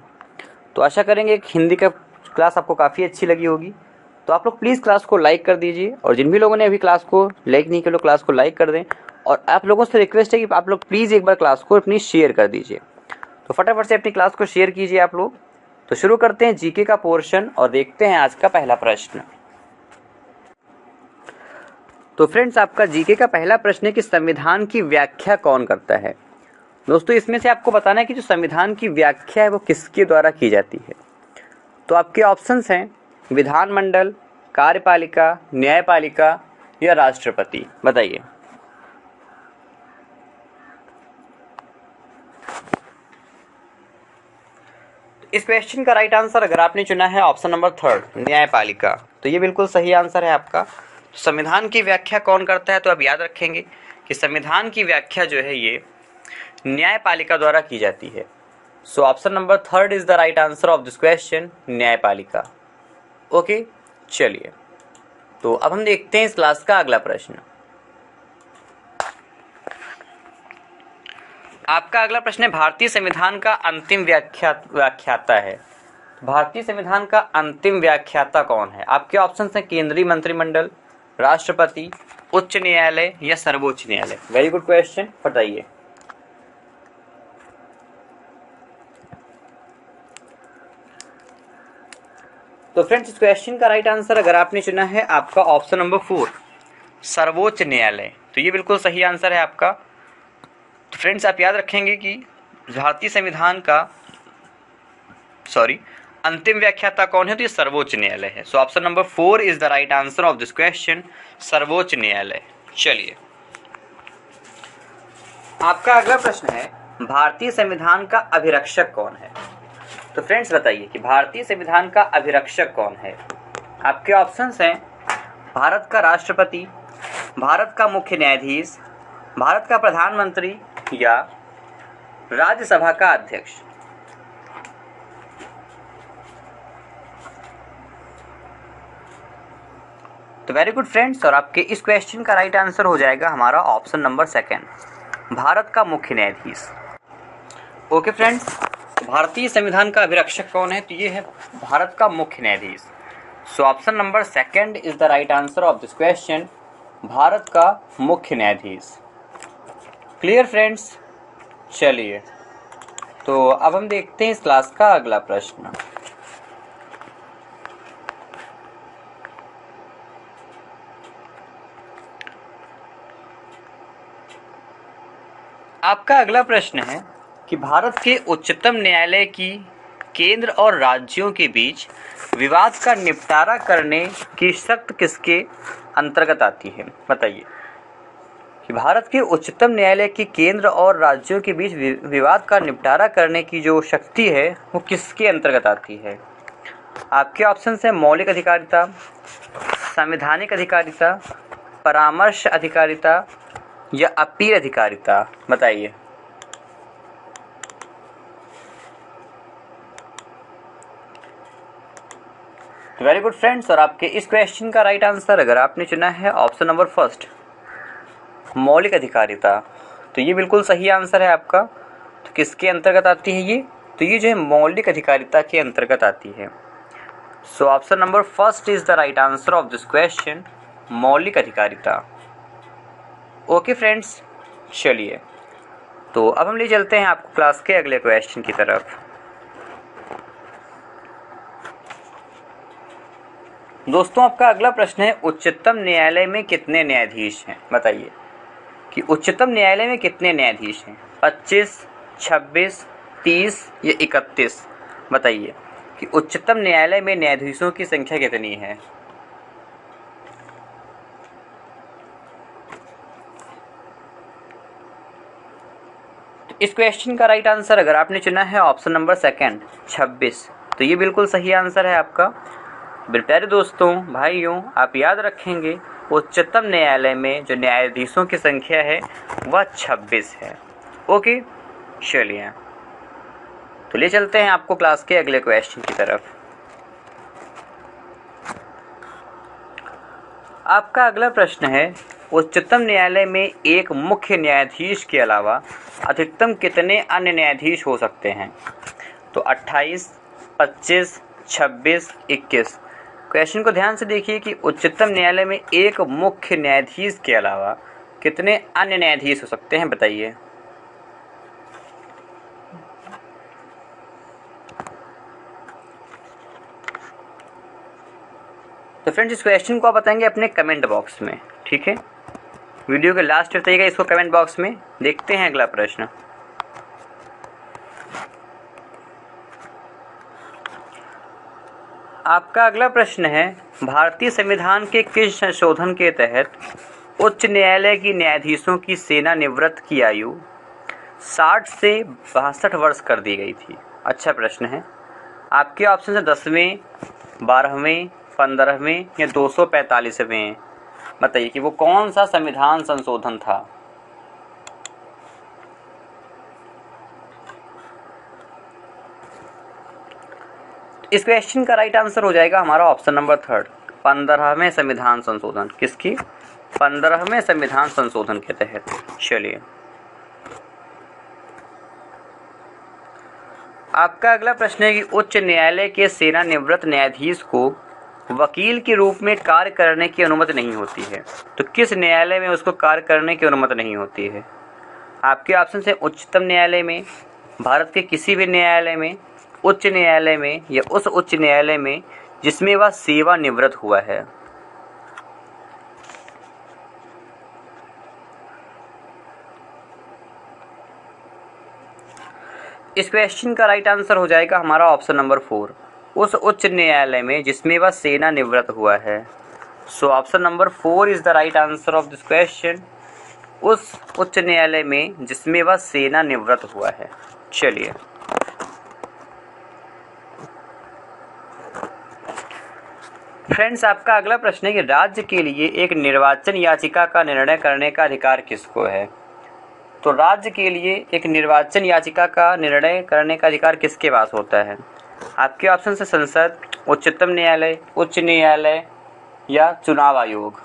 तो आशा करेंगे कि हिंदी का क्लास आपको काफ़ी अच्छी लगी होगी। तो आप लोग प्लीज़ क्लास को लाइक कर दीजिए और जिन भी लोगों ने अभी क्लास को लाइक नहीं किया, क्लास को लाइक कर दें। और आप लोगों से रिक्वेस्ट है कि आप लोग प्लीज़ एक बार क्लास को अपनी शेयर कर दीजिए। तो फटाफट से अपनी क्लास को शेयर कीजिए आप लोग। तो शुरू करते हैं जीके का पोर्शन और देखते हैं आज का पहला प्रश्न। तो फ्रेंड्स आपका जीके का पहला प्रश्न है कि संविधान की व्याख्या कौन करता है। दोस्तों इसमें से आपको बताना है कि जो संविधान की व्याख्या है वो किसके द्वारा की जाती है। तो आपके ऑप्शंस हैं विधानमंडल, कार्यपालिका, न्यायपालिका या राष्ट्रपति। बताइए। इस क्वेश्चन का राइट आंसर अगर आपने चुना है ऑप्शन नंबर थर्ड, न्यायपालिका, तो ये बिल्कुल सही आंसर है आपका। संविधान की व्याख्या कौन करता है, तो आप याद रखेंगे कि संविधान की व्याख्या जो है ये न्यायपालिका द्वारा की जाती है। So option number third is the right answer of this question, न्यायपालिका। ओके, चलिए, तो अब हम देखते हैं इस क्लास का अगला प्रश्न। आपका अगला प्रश्न है भारतीय संविधान का अंतिम व्याख्याता है। भारतीय संविधान का अंतिम व्याख्याता कौन है। आपके ऑप्शन हैं केंद्रीय मंत्रिमंडल, राष्ट्रपति, उच्च न्यायालय या सर्वोच्च न्यायालय। वेरी गुड क्वेश्चन, बताइए। तो फ्रेंड्स इस क्वेश्चन का राइट आंसर अगर आपने चुना है आपका ऑप्शन नंबर 4, सर्वोच्च न्यायालय, तो ये बिल्कुल सही आंसर है आपका। तो फ्रेंड्स आप याद रखेंगे कि भारतीय संविधान का अंतिम व्याख्याता कौन है, तो ये सर्वोच्च न्यायालय है। So option number 4 is the right answer of this question, सर्वोच्च न्यायालय। चलिए, आपका अगला प्रश्न है भारतीय संविधान का अभिरक्षक कौन है। तो फ्रेंड्स बताइए कि भारतीय संविधान का अभिरक्षक कौन है। आपके ऑप्शंस हैं भारत का राष्ट्रपति, भारत का मुख्य न्यायाधीश, भारत का प्रधानमंत्री या राज्यसभा का अध्यक्ष। तो वेरी गुड फ्रेंड्स, और आपके इस क्वेश्चन का राइट आंसर हो जाएगा हमारा ऑप्शन नंबर सेकंड, भारत का मुख्य न्यायाधीश। ओके फ्रेंड्स, भारतीय संविधान का अभिरक्षक कौन है, तो ये है भारत का मुख्य न्यायाधीश। सो option number second is the right answer of this question, Bharat का मुख्य न्यायाधीश। Clear friends. चलिए, तो अब हम देखते हैं इस क्लास का अगला प्रश्न। आपका अगला प्रश्न है कि भारत के उच्चतम न्यायालय की केंद्र और राज्यों के बीच विवाद का निपटारा करने की शक्ति किसके अंतर्गत आती है। बताइए कि भारत के उच्चतम न्यायालय की केंद्र और राज्यों के बीच विवाद का निपटारा करने की जो शक्ति है वो किसके अंतर्गत आती है। आपके ऑप्शन हैं मौलिक अधिकारिता, संवैधानिक अधिकारिता, परामर्श अधिकारिता या अपील अधिकारिता। बताइए। वेरी गुड फ्रेंड्स, और आपके इस क्वेश्चन का राइट आंसर अगर आपने चुना है ऑप्शन नंबर फर्स्ट, मौलिक अधिकारिता, तो ये बिल्कुल सही आंसर है आपका। तो किसके अंतर्गत आती है ये, तो ये जो है मौलिक अधिकारिता के अंतर्गत आती है। So option number first is the right answer of this question, मौलिक अधिकारिता। ओके फ्रेंड्स, चलिए, तो अब हम ले चलते हैं आपको क्लास के अगले क्वेश्चन की तरफ। दोस्तों, आपका अगला प्रश्न है, उच्चतम न्यायालय में कितने न्यायाधीश हैं? बताइए कि उच्चतम न्यायालय में कितने न्यायाधीश हैं, 25, 26, 30 या 31? बताइए कि उच्चतम न्यायालय में न्यायाधीशों की संख्या कितनी है। इस क्वेश्चन का राइट आंसर अगर आपने चुना है ऑप्शन नंबर सेकंड 26, तो ये बिल्कुल सही आंसर है आपका। प्यारे दोस्तों, भाइयों, आप याद रखेंगे उच्चतम न्यायालय में जो न्यायाधीशों की संख्या है वह 26 है। ओके, चलिए तो ले चलते हैं आपको क्लास के अगले क्वेश्चन की तरफ। आपका अगला प्रश्न है, उच्चतम न्यायालय में एक मुख्य न्यायाधीश के अलावा अधिकतम कितने अन्य न्यायाधीश हो सकते हैं? तो 28, 25, 26, 21। क्वेश्चन को ध्यान से देखिए कि उच्चतम न्यायालय में एक मुख्य न्यायाधीश के अलावा कितने अन्य न्यायाधीश हो सकते हैं? बताइए। तो फ्रेंड्स, इस क्वेश्चन को आप बताएंगे अपने कमेंट बॉक्स में, ठीक है? वीडियो के लास्ट तक बताइएगा इसको कमेंट बॉक्स में। देखते हैं अगला प्रश्न। आपका अगला प्रश्न है, भारतीय संविधान के किस संशोधन के तहत उच्च न्यायालय की न्यायाधीशों की सेवानिवृत्त की आयु 60 से 62 वर्ष कर दी गई थी? अच्छा प्रश्न है। आपके ऑप्शन है 10वें, 12वें, 15वें या 245वें। बताइए कि वो कौन सा संविधान संशोधन था। इस क्वेश्चन का राइट आंसर हो जाएगा हमारा ऑप्शन नंबर थर्ड, 15वें संविधान संशोधन। किसकी? 15वें संविधान संशोधन के तहत। चलिए, आपका अगला प्रश्न है कि उच्च न्यायालय के सेवानिवृत्त न्यायाधीश को वकील के रूप में कार्य करने की अनुमति नहीं होती है, तो किस न्यायालय में उसको कार्य करने की अनुमति नहीं होती है? आपके ऑप्शन है उच्चतम न्यायालय में, भारत के किसी भी न्यायालय में, उच्च न्यायालय में या उस उच्च न्यायालय में जिसमें वह सेवानिवृत्त हुआ है। इस क्वेश्चन का राइट आंसर हो जाएगा हमारा ऑप्शन नंबर 4, उस उच्च न्यायालय में जिसमें वह सेवानिवृत्त हुआ है। So option number 4 is the right answer of this question, उस उच्च न्यायालय में जिसमें वह सेवानिवृत्त हुआ है। चलिए, फ्रेंड्स, आपका अगला प्रश्न है कि राज्य के लिए एक निर्वाचन याचिका का निर्णय करने का अधिकार किसको है? तो राज्य के लिए एक निर्वाचन याचिका का निर्णय करने का अधिकार किसके पास होता है? आपके ऑप्शन है संसद, उच्चतम न्यायालय, उच्च न्यायालय या चुनाव आयोग।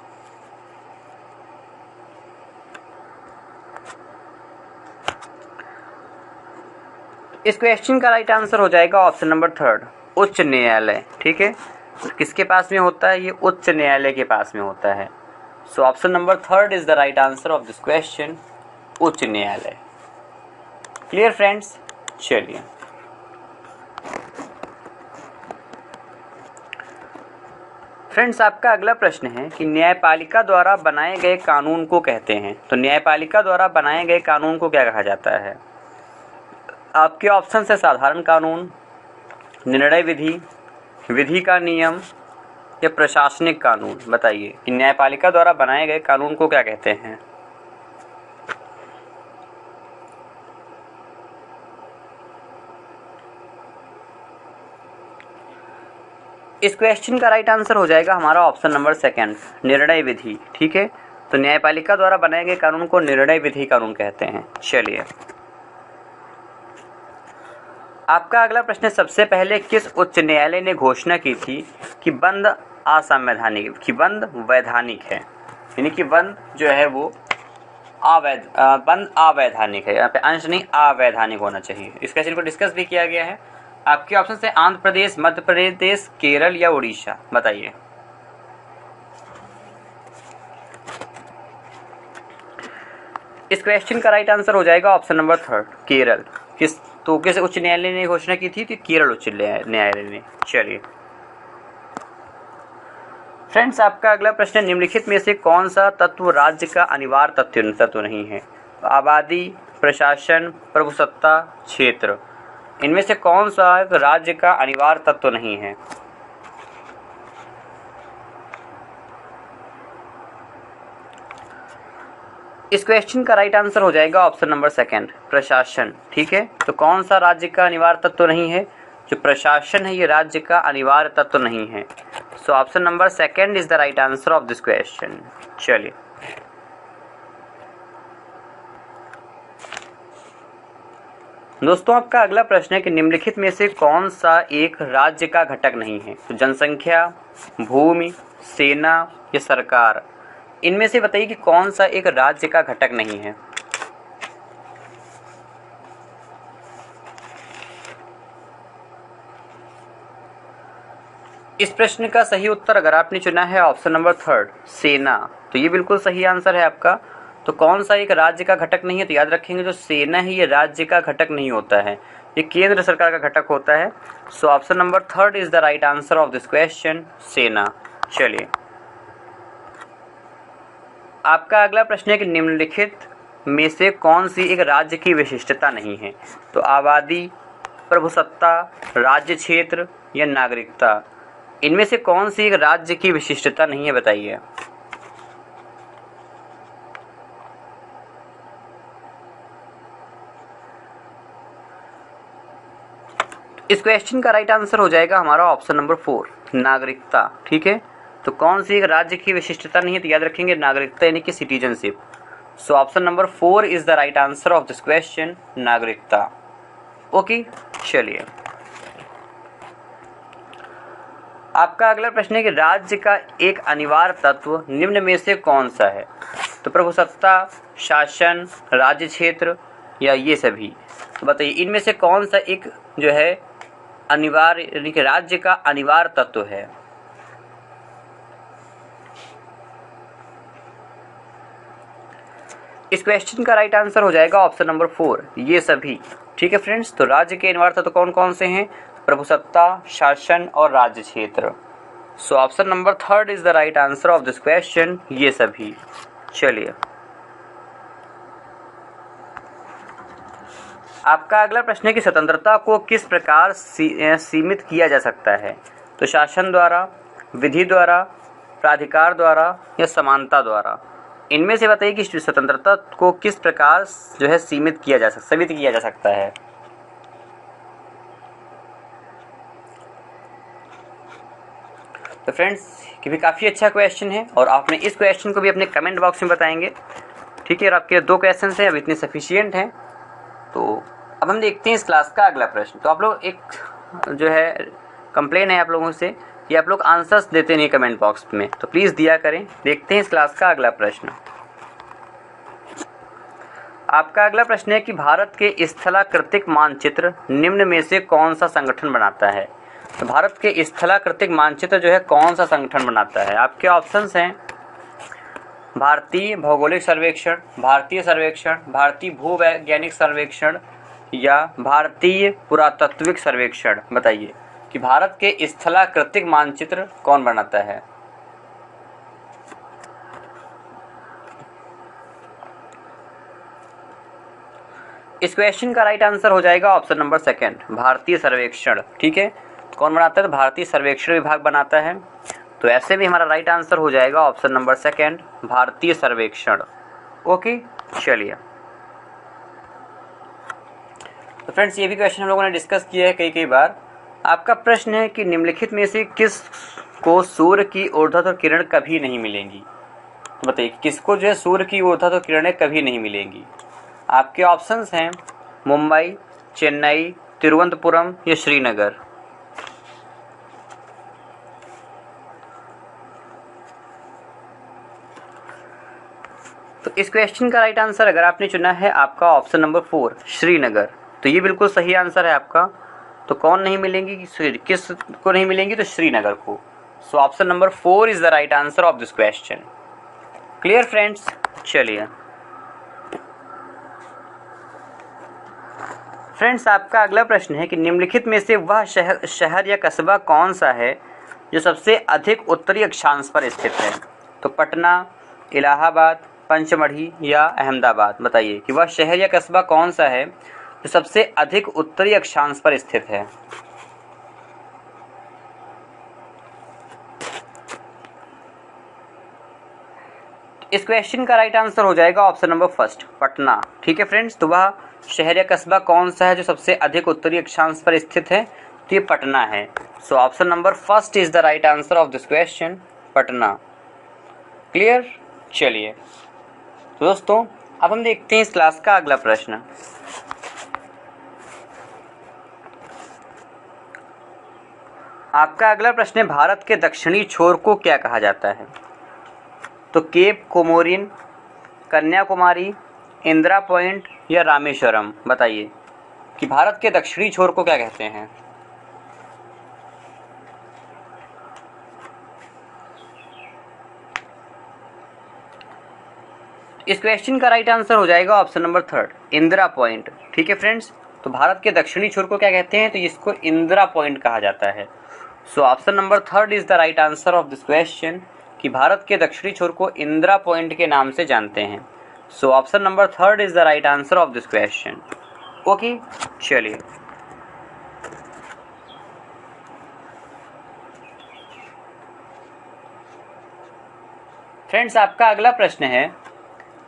इस क्वेश्चन का राइट आंसर हो जाएगा ऑप्शन नंबर थर्ड, उच्च न्यायालय। ठीक है, किसके पास में होता है? ये उच्च न्यायालय के पास में होता है। So option number third is the right answer of this question, उच्च न्यायालय। Clear friends? चलिए, फ्रेंड्स, आपका अगला प्रश्न है कि न्यायपालिका द्वारा बनाए गए कानून को कहते हैं। तो न्यायपालिका द्वारा बनाए गए कानून को क्या कहा जाता है? आपके ऑप्शन है साधारण कानून, निर्णय विधि, विधि का नियम या प्रशासनिक कानून। बताइए कि न्यायपालिका द्वारा बनाए गए कानून को क्या कहते हैं? इस क्वेश्चन का राइट आंसर हो जाएगा हमारा ऑप्शन नंबर सेकंड, निर्णय विधि। ठीक है, तो न्यायपालिका द्वारा बनाए गए कानून को निर्णय विधि कानून कहते हैं। चलिए, आपका अगला प्रश्न, सबसे पहले किस उच्च न्यायालय ने घोषणा की थी कि बंद असंवैधानिक, कि बंद वैधानिक है, यानी कि बंद जो है वो बंद अवैधानिक है। यहाँ पे अंश नहीं, अवैधानिक होना चाहिए। इस क्वेश्चन को डिस्कस भी किया गया है। आपके ऑप्शन है आंध्र प्रदेश, मध्य प्रदेश, केरल या उड़ीसा। बताइए। इस क्वेश्चन का राइट आंसर हो जाएगा ऑप्शन नंबर 3 केरल। किस उच्च न्यायालय ने घोषणा की थी? तो केरल उच्च न्यायालय ने। चलिए फ्रेंड्स, आपका अगला प्रश्न, निम्नलिखित में से कौन सा तत्व राज्य का अनिवार्य तत्व नहीं है? तो आबादी, प्रशासन, प्रभुसत्ता, क्षेत्र, इनमें से कौन सा राज्य का अनिवार्य तत्व नहीं है? इस क्वेश्चन का राइट आंसर हो जाएगा ऑप्शन नंबर 2 प्रशासन। ठीक है, तो कौन सा राज्य का अनिवार्य तत्व नहीं है? जो प्रशासन है ये राज्य का अनिवार्य तत्व नहीं है। So option number 2 is the right answer of this question. चलिए दोस्तों, आपका अगला प्रश्न है कि निम्नलिखित में से कौन सा एक राज्य का घटक नहीं है? तो जनसंख्या, भूमि, सेना या सरकार, इनमें से बताइए कि कौन सा एक राज्य का घटक नहीं है? इस प्रश्न का सही उत्तर अगर आपने चुना है ऑप्शन नंबर 3 सेना, तो ये बिल्कुल सही आंसर है आपका। तो कौन सा एक राज्य का घटक नहीं है? तो याद रखेंगे जो सेना है ये राज्य का घटक नहीं होता है, ये केंद्र सरकार का घटक होता है। So option number 3 is the right answer of this question, सेना। चलिए आपका अगला प्रश्न है कि निम्नलिखित में से कौन सी एक राज्य की विशिष्टता नहीं है? तो आबादी, प्रभुसत्ता, राज्य क्षेत्र या नागरिकता, इनमें से कौन सी एक राज्य की विशिष्टता नहीं है? बताइए। इस क्वेश्चन का राइट आंसर हो जाएगा हमारा ऑप्शन नंबर 4 नागरिकता। ठीक है, तो कौन सी एक राज्य की विशिष्टता नहीं है? तो याद रखेंगे नागरिकता यानी कि citizenship. So option number 4 is the right answer of this question, नागरिकता। ओके, चलिए आपका अगला प्रश्न है कि राज्य का एक अनिवार्य तत्व निम्न में से कौन सा है? तो प्रभुसत्ता, शासन, राज्य क्षेत्र या ये सभी, तो बताइए इनमें से कौन सा एक जो है अनिवार्य यानी कि राज्य का अनिवार्य तत्व है? इस क्वेश्चन का राइट आंसर हो जाएगा ऑप्शन नंबर 4 ये सभी। ठीक है फ्रेंड्स, तो राज्य के अनिवार्य तत्व कौन कौन से हैं? प्रभुसत्ता, शासन और राज्य क्षेत्र। सो option number 3 is the right answer of this question, ये सभी। चलिए आपका अगला प्रश्न है कि स्वतंत्रता को किस प्रकार सीमित किया जा सकता है? तो शासन द्वारा, विधि द्वारा, प्राधिकार द्वारा या समानता द्वारा, इनमें से बताइए कि स्वतंत्रता को किस प्रकार जो है सीमित किया जा सकता है? तो फ्रेंड्स ये भी काफ़ी अच्छा क्वेश्चन है और आपने इस क्वेश्चन को भी अपने कमेंट बॉक्स में बताएंगे। ठीक है, और आपके 2 क्वेश्चन हैं, अब इतने सफिशिएंट हैं। तो अब हम देखते हैं इस क्लास का अगला प्रश्न। तो आप लोग एक जो है कंप्लेन है आप लोगों से कि आप लोग आंसर्स देते नहीं कमेंट बॉक्स में, तो प्लीज़ दिया करें। देखते हैं इस क्लास का अगला प्रश्न। आपका अगला प्रश्न है कि भारत के स्थलाकृतिक मानचित्र निम्न में से कौन सा संगठन बनाता है? तो भारत के स्थलाकृतिक मानचित्र जो है कौन सा संगठन बनाता है? आपके ऑप्शंस हैं भारतीय भौगोलिक सर्वेक्षण, भारतीय सर्वेक्षण, भारतीय भूवैज्ञानिक सर्वेक्षण या भारतीय पुरातत्विक सर्वेक्षण। बताइए कि भारत के स्थलाकृतिक मानचित्र कौन बनाता है? इस क्वेश्चन का राइट आंसर हो जाएगा ऑप्शन नंबर 2 भारतीय सर्वेक्षण। ठीक है, कौन बनाता है? तो भारतीय सर्वेक्षण विभाग बनाता है। तो ऐसे भी हमारा राइट आंसर हो जाएगा ऑप्शन नंबर 2 भारतीय सर्वेक्षण। ओके, चलिए तो फ्रेंड्स ये भी क्वेश्चन हम लोगों ने डिस्कस किया है कई बार। आपका प्रश्न है कि निम्नलिखित में से किस को सूर्य की ऊर्ध्वाधर किरण कभी नहीं मिलेंगी? तो बताइए किसको जो है सूर्य की ऊर्ध्वाधर किरणें कभी नहीं मिलेंगी? आपके ऑप्शंस हैं मुंबई, चेन्नई, तिरुवनंतपुरम या श्रीनगर। तो इस क्वेश्चन का राइट आंसर अगर आपने चुना है आपका ऑप्शन नंबर 4 श्रीनगर, तो ये बिल्कुल सही आंसर है आपका। तो कौन नहीं मिलेंगी, किस को नहीं मिलेंगी? तो श्रीनगर को। सो option number 4 is the right answer of this question. Clear friends? चलिए फ्रेंड्स आपका अगला प्रश्न है कि निम्नलिखित में से वह शहर या कस्बा कौन सा है जो सबसे अधिक उत्तरी अक्षांश पर स्थित है। तो पटना, इलाहाबाद, पंचमढ़ी या अहमदाबाद। बताइए कि वह शहर या कस्बा कौन सा है जो सबसे अधिक उत्तरी अक्षांश पर स्थित है। इस क्वेश्चन का राइट आंसर हो जाएगा ऑप्शन नंबर फर्स्ट, पटना। ठीक है फ्रेंड्स, तो वह शहर या कस्बा कौन सा है जो सबसे अधिक उत्तरी अक्षांश पर स्थित है। तो ये पटना है। So option number first is the right answer of this question, Patna. Clear. चलिए तो दोस्तों अब हम देखते हैं इस क्लास का अगला प्रश्न। आपका अगला प्रश्न है भारत के दक्षिणी छोर को क्या कहा जाता है। तो Cape Comorin, Kanyakumari, Indira point या रामेश्वरम। बताइए कि भारत के दक्षिणी छोर को क्या कहते हैं। इस क्वेश्चन का राइट आंसर हो जाएगा option number third, Indira point. ठीक है फ्रेंड्स, तो भारत के दक्षिणी छोर को क्या कहते हैं, तो इसको इंदिरा पॉइंट कहा जाता है। So option number third is the right answer of this question कि भारत के दक्षिणी छोर को इंदिरा पॉइंट के नाम से जानते हैं। सो option number third is the right answer of this question. Okay, चलिए फ्रेंड्स आपका अगला प्रश्न है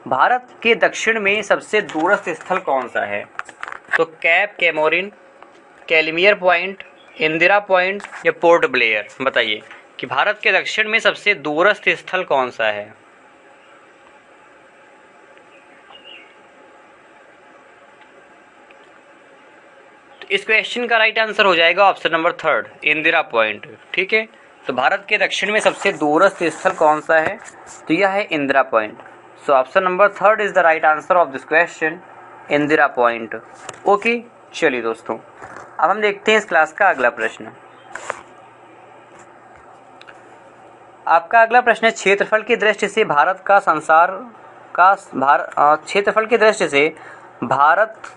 भारत के दक्षिण में सबसे दूरस्थ स्थल कौन सा है। तो Cape Comorin, Calimere point, Indira point या पोर्ट ब्लेयर। बताइए कि भारत के दक्षिण में सबसे दूरस्थ स्थल कौन सा है। तो इस क्वेश्चन का राइट आंसर हो जाएगा option number third, Indira point. ठीक है, तो भारत के दक्षिण में सबसे दूरस्थ स्थल कौन सा है, तो यह है Indira point. So option number third is the right answer of this question, Indira point. Okay, चलिए दोस्तों अब हम देखते हैं इस क्लास का अगला प्रश्न। आपका अगला प्रश्न है क्षेत्रफल की दृष्टि से भारत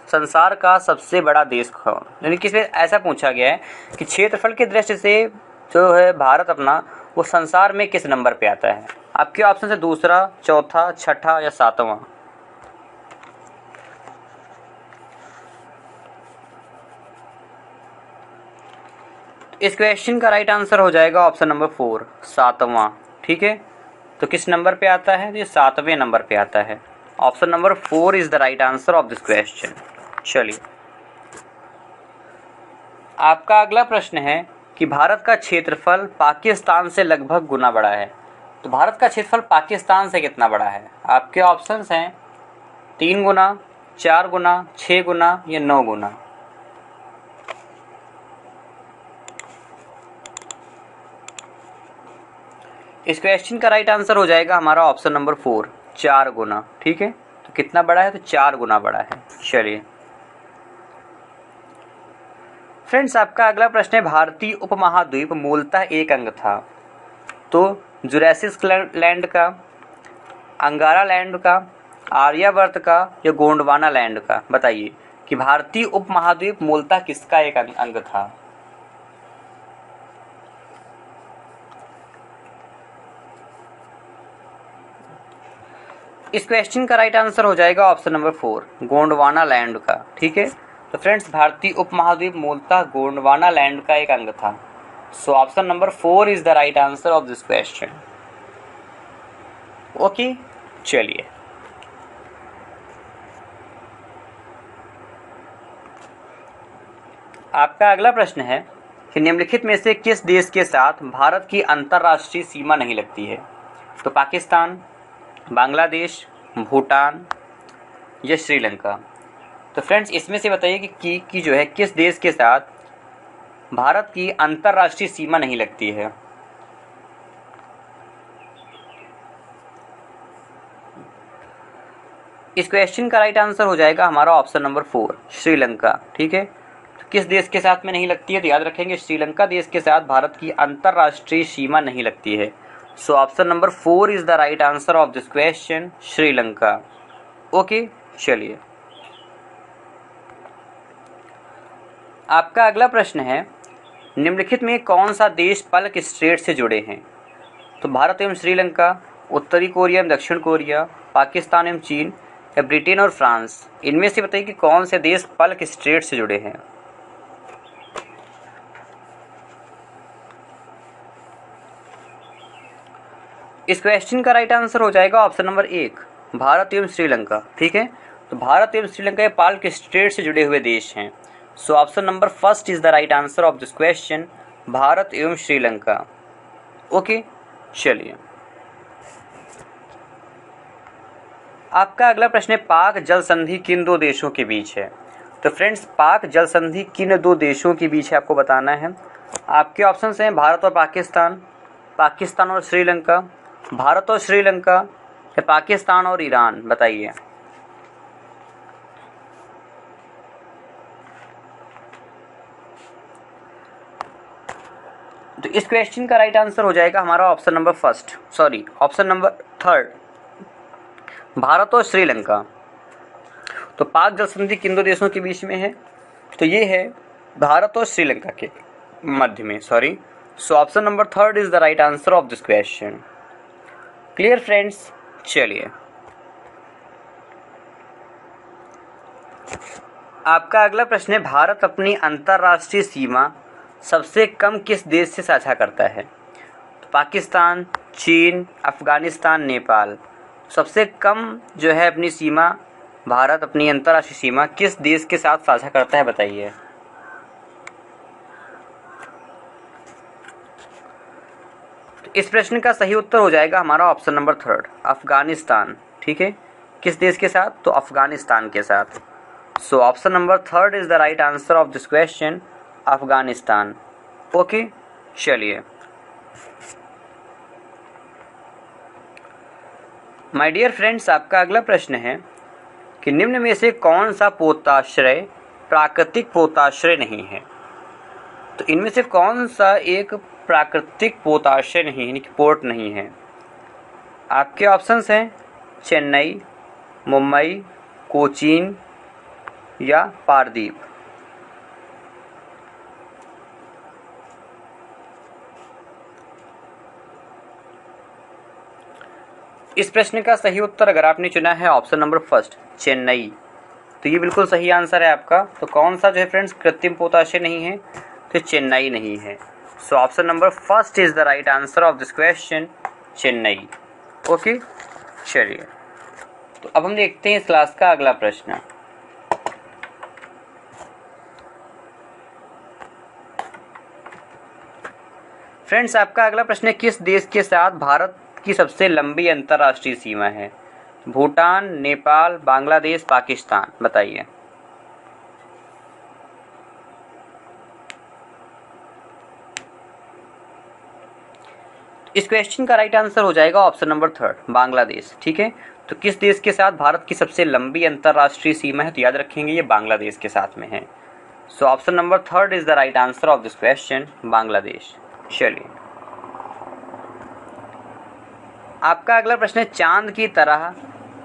संसार का सबसे बड़ा देश कौन। यानी कि इसमें ऐसा पूछा गया है कि क्षेत्रफल की दृष्टि से जो है भारत अपना वो संसार में किस नंबर पे आता है। आपके ऑप्शन है दूसरा, चौथा, छठा या सातवां। इस क्वेश्चन का राइट आंसर हो जाएगा ऑप्शन नंबर फोर, सातवां। ठीक है, तो किस नंबर पे आता है, तो ये सातवें नंबर पे आता है। Option number four is the right answer of this question. चलिए आपका अगला प्रश्न है कि भारत का क्षेत्रफल पाकिस्तान से लगभग गुना बड़ा है। तो भारत का क्षेत्रफल पाकिस्तान से कितना बड़ा है। आपके ऑप्शंस हैं 3 गुना, 4 गुना, 6 गुना या 9 गुना। इस क्वेश्चन का राइट आंसर हो जाएगा हमारा ऑप्शन नंबर 4, 4 गुना। ठीक है, तो कितना बड़ा है, तो 4 गुना बड़ा है। चलिए फ्रेंड्स आपका अगला प्रश्न है भारतीय उपमहाद्वीप मूलतः एक अंग था। तो जुरासिक लैंड का, अंगारा लैंड का, आर्यावर्त का या गोंडवाना लैंड का। बताइए कि भारतीय उपमहाद्वीप मूलतः किसका एक अंग था। इस क्वेश्चन का राइट आंसर हो जाएगा ऑप्शन नंबर 4, गोंडवाना लैंड का। ठीक है, तो फ्रेंड्स भारतीय उपमहाद्वीप मूलतः गोंडवाना लैंड का एक अंग था। सो option number 4 is the right answer of this question. Okay, चलिए आपका अगला प्रश्न है कि निम्नलिखित में से किस देश के साथ भारत की अंतर्राष्ट्रीय सीमा नहीं लगती है। तो पाकिस्तान, बांग्लादेश, भूटान या श्रीलंका। तो फ्रेंड्स इसमें से बताइए कि जो है किस देश के साथ भारत की अंतर्राष्ट्रीय सीमा नहीं लगती है। इस क्वेश्चन का राइट आंसर हो जाएगा हमारा ऑप्शन नंबर 4, श्रीलंका। ठीक है, तो किस देश के साथ में नहीं लगती है, तो याद रखेंगे श्रीलंका देश के साथ भारत की अंतर्राष्ट्रीय सीमा नहीं लगती है। So option number 4 is the right answer of this question, Sri Lanka. Okay, चलिए आपका अगला प्रश्न है, निम्नलिखित में कौन सा देश पल्क स्ट्रेट से जुड़े हैं? तो भारत एवं श्रीलंका, उत्तरी कोरिया एवं दक्षिण कोरिया, पाकिस्तान एवं चीन या ब्रिटेन और फ्रांस। इनमें से बताइए कि कौन से देश पल्क स्ट्रेट से जुड़े हैं। इस क्वेश्चन का राइट आंसर हो जाएगा ऑप्शन नंबर 1, भारत एवं श्रीलंका। ठीक है, तो भारत एवं श्रीलंका ये पल्क स्ट्रेट से जुड़े हुए देश हैं। सो option number first is the right answer of this question, Bharat एवं श्रीलंका। ओके, चलिए आपका अगला प्रश्न है, पाक जल संधि किन दो देशों के बीच है? तो फ्रेंड्स, पाक जल संधि किन दो देशों के बीच है आपको बताना है। आपके ऑप्शंस हैं भारत और पाकिस्तान, पाकिस्तान और श्रीलंका, भारत और श्रीलंका या पाकिस्तान और ईरान। बताइए। तो इस क्वेश्चन का राइट आंसर हो जाएगा हमारा ऑप्शन नंबर थर्ड, भारत और श्रीलंका। तो पाक जल संधि किन दो देशों के बीच में है? तो ये है भारत और श्रीलंका के मध्य में। सो option number third is the right answer of this question. Clear friends? चलिए आपका अगला प्रश्न है, भारत अपनी अंतर्राष्ट्रीय सीमा सबसे कम किस देश से साझा करता है? तो पाकिस्तान, चीन, अफगानिस्तान, नेपाल। सबसे कम जो है अपनी सीमा भारत अपनी अंतर्राष्ट्रीय सीमा किस देश के साथ साझा करता है? बताइए। तो इस प्रश्न का सही उत्तर हो जाएगा हमारा ऑप्शन नंबर थर्ड, अफगानिस्तान। ठीक है, किस देश के साथ? तो अफगानिस्तान के साथ। सो option number third is the right answer of this question, Afghanistan. Okay, चलिए माय डियर फ्रेंड्स, आपका अगला प्रश्न है कि निम्न में से कौन सा पोताश्रय प्राकृतिक पोताश्रय नहीं है? तो इनमें से कौन सा एक प्राकृतिक पोताश्रय नहीं है, यानी कि पोर्ट नहीं है? आपके ऑप्शंस हैं चेन्नई, मुंबई, कोचीन या पारदीप। इस प्रश्न का सही उत्तर अगर आपने चुना है ऑप्शन नंबर फर्स्ट, चेन्नई, तो ये बिल्कुल सही आंसर है आपका। तो कौन सा जो है फ्रेंड्स कृत्रिम पोताश्रय नहीं है? तो चेन्नई नहीं है। So option number first is the right answer of this question, Chennai. Okay, चलिए तो अब हम देखते हैं इस क्लास का अगला प्रश्न। फ्रेंड्स, आपका अगला प्रश्न है, किस देश के साथ भारत की सबसे लंबी अंतर्राष्ट्रीय सीमा है? भूटान, नेपाल, बांग्लादेश, पाकिस्तान। बताइए। इस क्वेश्चन का राइट आंसर हो जाएगा ऑप्शन नंबर थर्ड, बांग्लादेश। ठीक है, तो किस देश के साथ भारत की सबसे लंबी अंतर्राष्ट्रीय सीमा है? तो याद रखेंगे ये बांग्लादेश के साथ में है। So option number third is the right answer of this question, Bangladesh. चलिए आपका अगला प्रश्न है, चांद की तरह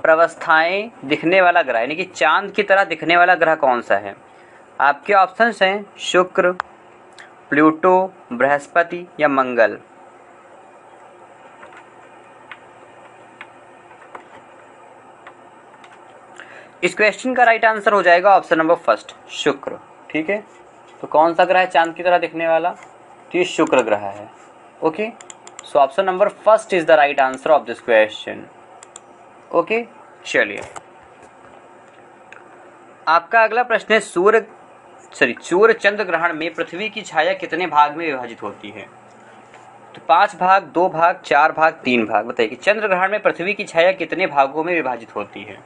प्रवस्थाएं दिखने वाला ग्रह, यानी कि चांद की तरह दिखने वाला ग्रह कौन सा है? आपके ऑप्शंस हैं शुक्र, प्लूटो, बृहस्पति या मंगल। इस क्वेश्चन का राइट आंसर हो जाएगा ऑप्शन नंबर फर्स्ट, शुक्र। ठीक है, तो कौन सा ग्रह है चांद की तरह दिखने वाला? तो ये शुक्र ग्रह है। Okay, so option number first is the right answer of this question. Okay, चलिए आपका अगला प्रश्न है, सूर्य चंद्र ग्रहण में पृथ्वी की छाया कितने भाग में विभाजित होती है? तो 5 भाग, 2 भाग, 4 भाग, 3 भाग। बताइए कि चंद्र ग्रहण में पृथ्वी की छाया कितने भागों में विभाजित होती है?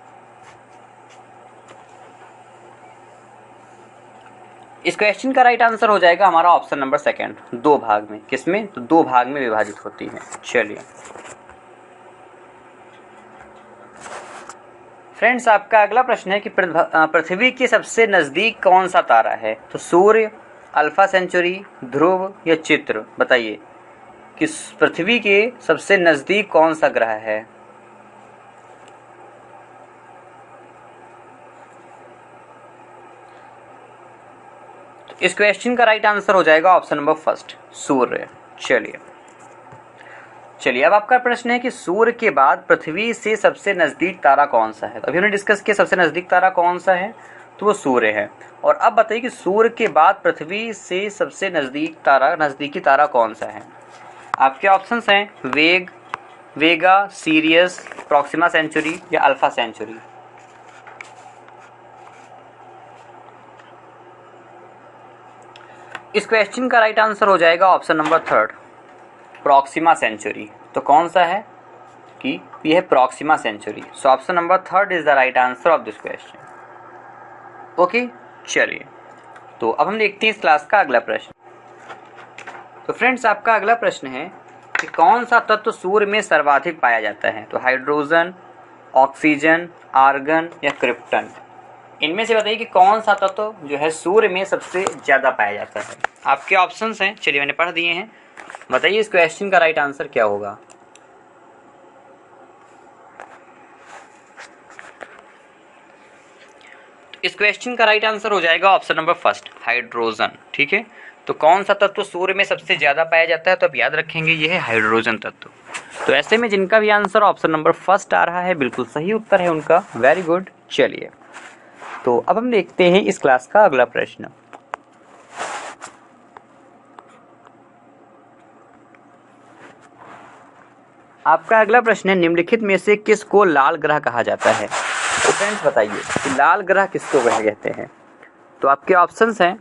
इस क्वेश्चन का राइट आंसर हो जाएगा हमारा ऑप्शन नंबर सेकंड, 2 भाग में। किसमें? तो 2 भाग में विभाजित होती है। चलिए फ्रेंड्स, आपका अगला प्रश्न है कि पृथ्वी के सबसे नजदीक कौन सा तारा है? तो सूर्य, अल्फा सेंचुरी, ध्रुव या चित्र। बताइए कि पृथ्वी के सबसे नजदीक कौन सा ग्रह है? इस क्वेश्चन का राइट आंसर हो जाएगा ऑप्शन नंबर फर्स्ट, सूर्य। चलिए अब आपका प्रश्न है कि सूर्य के बाद पृथ्वी से सबसे नजदीक तारा कौन सा है। तो अभी हमने डिस्कस किया सबसे नजदीक तारा कौन सा है, तो वो सूर्य है। और अब बताइए कि सूर्य के बाद पृथ्वी से सबसे नजदीकी तारा कौन सा है। आपके ऑप्शंस हैं वेगा, सीरियस, प्रॉक्सिमा सेंचुरी या अल्फा सेंचुरी। इस क्वेश्चन का राइट आंसर हो जाएगा option number third, Proxima Centauri. तो कौन सा है कि ये है Proxima Centauri. So option number third is the right answer of this question. Okay, चलिए तो अब हम देखते हैं इस क्लास का अगला प्रश्न। तो फ्रेंड्स आपका अगला प्रश्न है कि कौन सा तत्व सूर्य में सर्वाधिक पाया जाता है। तो हाइड्रोजन, ऑक्सीजन, आर्गन या क्रिप्टन, इनमें से बताइए कि कौन सा तत्व जो है सूर्य में सबसे ज्यादा पाया जाता है। आपके ऑप्शंस हैं, चलिए मैंने पढ़ दिए हैं। बताइए इस क्वेश्चन का राइट आंसर क्या होगा। इस क्वेश्चन का राइट आंसर हो जाएगा ऑप्शन नंबर फर्स्ट, हाइड्रोजन। ठीक है, तो कौन सा तत्व सूर्य में सबसे ज्यादा पाया जाता है, तो आप याद रखेंगे ये है हाइड्रोजन तत्व। तो ऐसे में जिनका भी आंसर ऑप्शन नंबर फर्स्ट आ रहा है बिल्कुल सही उत्तर है उनका, वेरी गुड। चलिए तो अब हम देखते हैं इस क्लास का अगला प्रश्न। आपका अगला प्रश्न है निम्नलिखित में से किसको लाल ग्रह कहा जाता है। तो फ्रेंड्स बताइए कि लाल ग्रह किसको कहते हैं। तो आपके ऑप्शंस हैं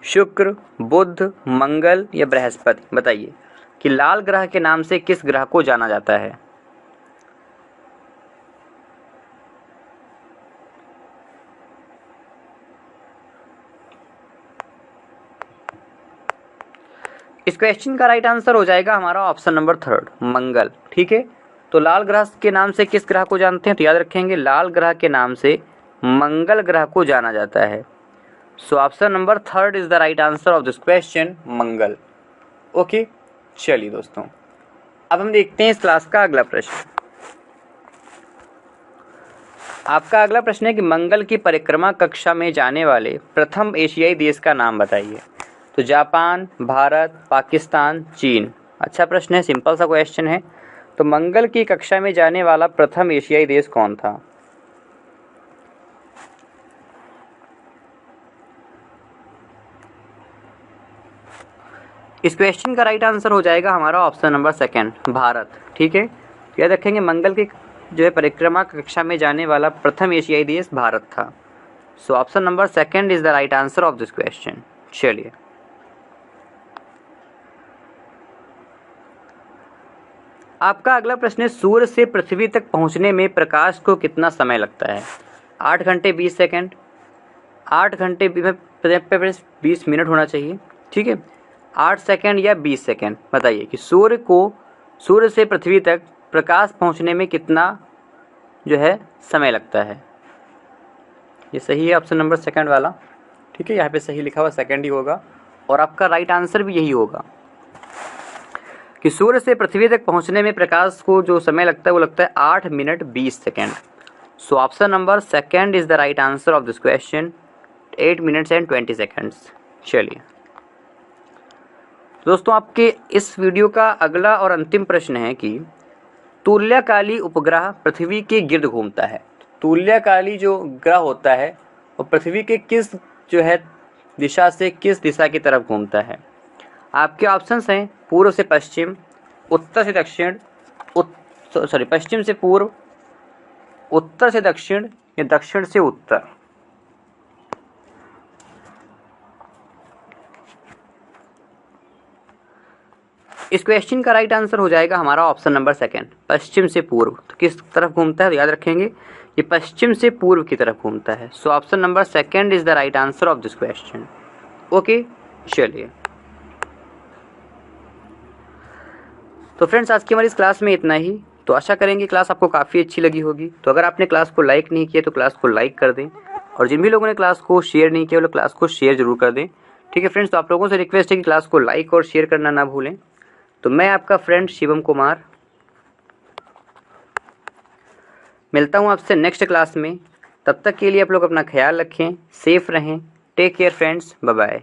शुक्र, बुध, मंगल या बृहस्पति। बताइए कि लाल ग्रह के नाम से किस ग्रह को जाना जाता है। इस क्वेश्चन का राइट आंसर हो जाएगा हमारा ऑप्शन नंबर थर्ड, मंगल। ठीक है, तो लाल ग्रह के नाम से किस ग्रह को जानते हैं, तो याद रखेंगे लाल ग्रह के नाम से मंगल ग्रह को जाना जाता है। So option number third is the right answer of this question, Mangal. Okay, चलिए दोस्तों अब हम देखते हैं इस क्लास का अगला प्रश्न। आपका अगला प्रश्न है कि मंगल की परिक्रमा कक्षा में जाने वाले प्रथम एशियाई देश का नाम बताइए। तो जापान, भारत, पाकिस्तान, चीन। अच्छा प्रश्न है, सिंपल सा क्वेश्चन है। तो मंगल की कक्षा में जाने वाला प्रथम एशियाई देश कौन था। इस क्वेश्चन का राइट आंसर हो जाएगा हमारा ऑप्शन नंबर सेकंड, भारत। ठीक है, याद रखेंगे मंगल की जो है परिक्रमा कक्षा में जाने वाला प्रथम एशियाई देश भारत था। सो option number second is the right answer of this question. चलिए आपका अगला प्रश्न है सूर्य से पृथ्वी तक पहुंचने में प्रकाश को कितना समय लगता है। 8 घंटे 20 सेकंड, 8 घंटे 20 मिनट होना चाहिए। ठीक है, 8 सेकंड या 20 सेकंड। बताइए कि सूर्य से पृथ्वी तक प्रकाश पहुंचने में कितना जो है समय लगता है। ये सही है ऑप्शन नंबर सेकंड वाला। ठीक है, यहाँ पे सही लिखा हुआ सेकंड ही होगा और आपका राइट आंसर भी यही होगा कि सूर्य से पृथ्वी तक पहुंचने में प्रकाश को जो समय लगता है वो लगता है 8 minute 20 second. So option number second is the right answer of this question, 8 minutes and 20 seconds. चलिए दोस्तों आपके इस वीडियो का अगला और अंतिम प्रश्न है कि तुल्यकाली उपग्रह पृथ्वी के गिर्द घूमता है। तुल्यकाली जो ग्रह होता है वो पृथ्वी के किस जो है दिशा से किस दिशा की तरफ घूमता है। आपके ऑप्शंस हैं पूर्व से पश्चिम, उत्तर से दक्षिण, पश्चिम से पूर्व, उत्तर से दक्षिण या दक्षिण से उत्तर। इस क्वेश्चन का राइट आंसर हो जाएगा हमारा ऑप्शन नंबर सेकंड, पश्चिम से पूर्व। तो किस तरफ घूमता है, तो याद रखेंगे ये पश्चिम से पूर्व की तरफ घूमता है। So option number second is the right answer of this question. Okay, चलिए तो फ्रेंड्स आज की हमारी इस क्लास में इतना ही। तो आशा करेंगे क्लास आपको काफ़ी अच्छी लगी होगी। तो अगर आपने क्लास को लाइक नहीं किया तो क्लास को लाइक कर दें और जिन भी लोगों ने क्लास को शेयर नहीं किया वो लोग क्लास को शेयर जरूर कर दें। ठीक है फ्रेंड्स, तो आप लोगों से रिक्वेस्ट है कि क्लास को लाइक और शेयर करना ना भूलें। तो मैं आपका फ्रेंड शिवम कुमार मिलता हूँ आपसे नेक्स्ट क्लास में। तब तक के लिए आप लोग अपना ख्याल रखें, सेफ रहें। Take care friends, bye bye.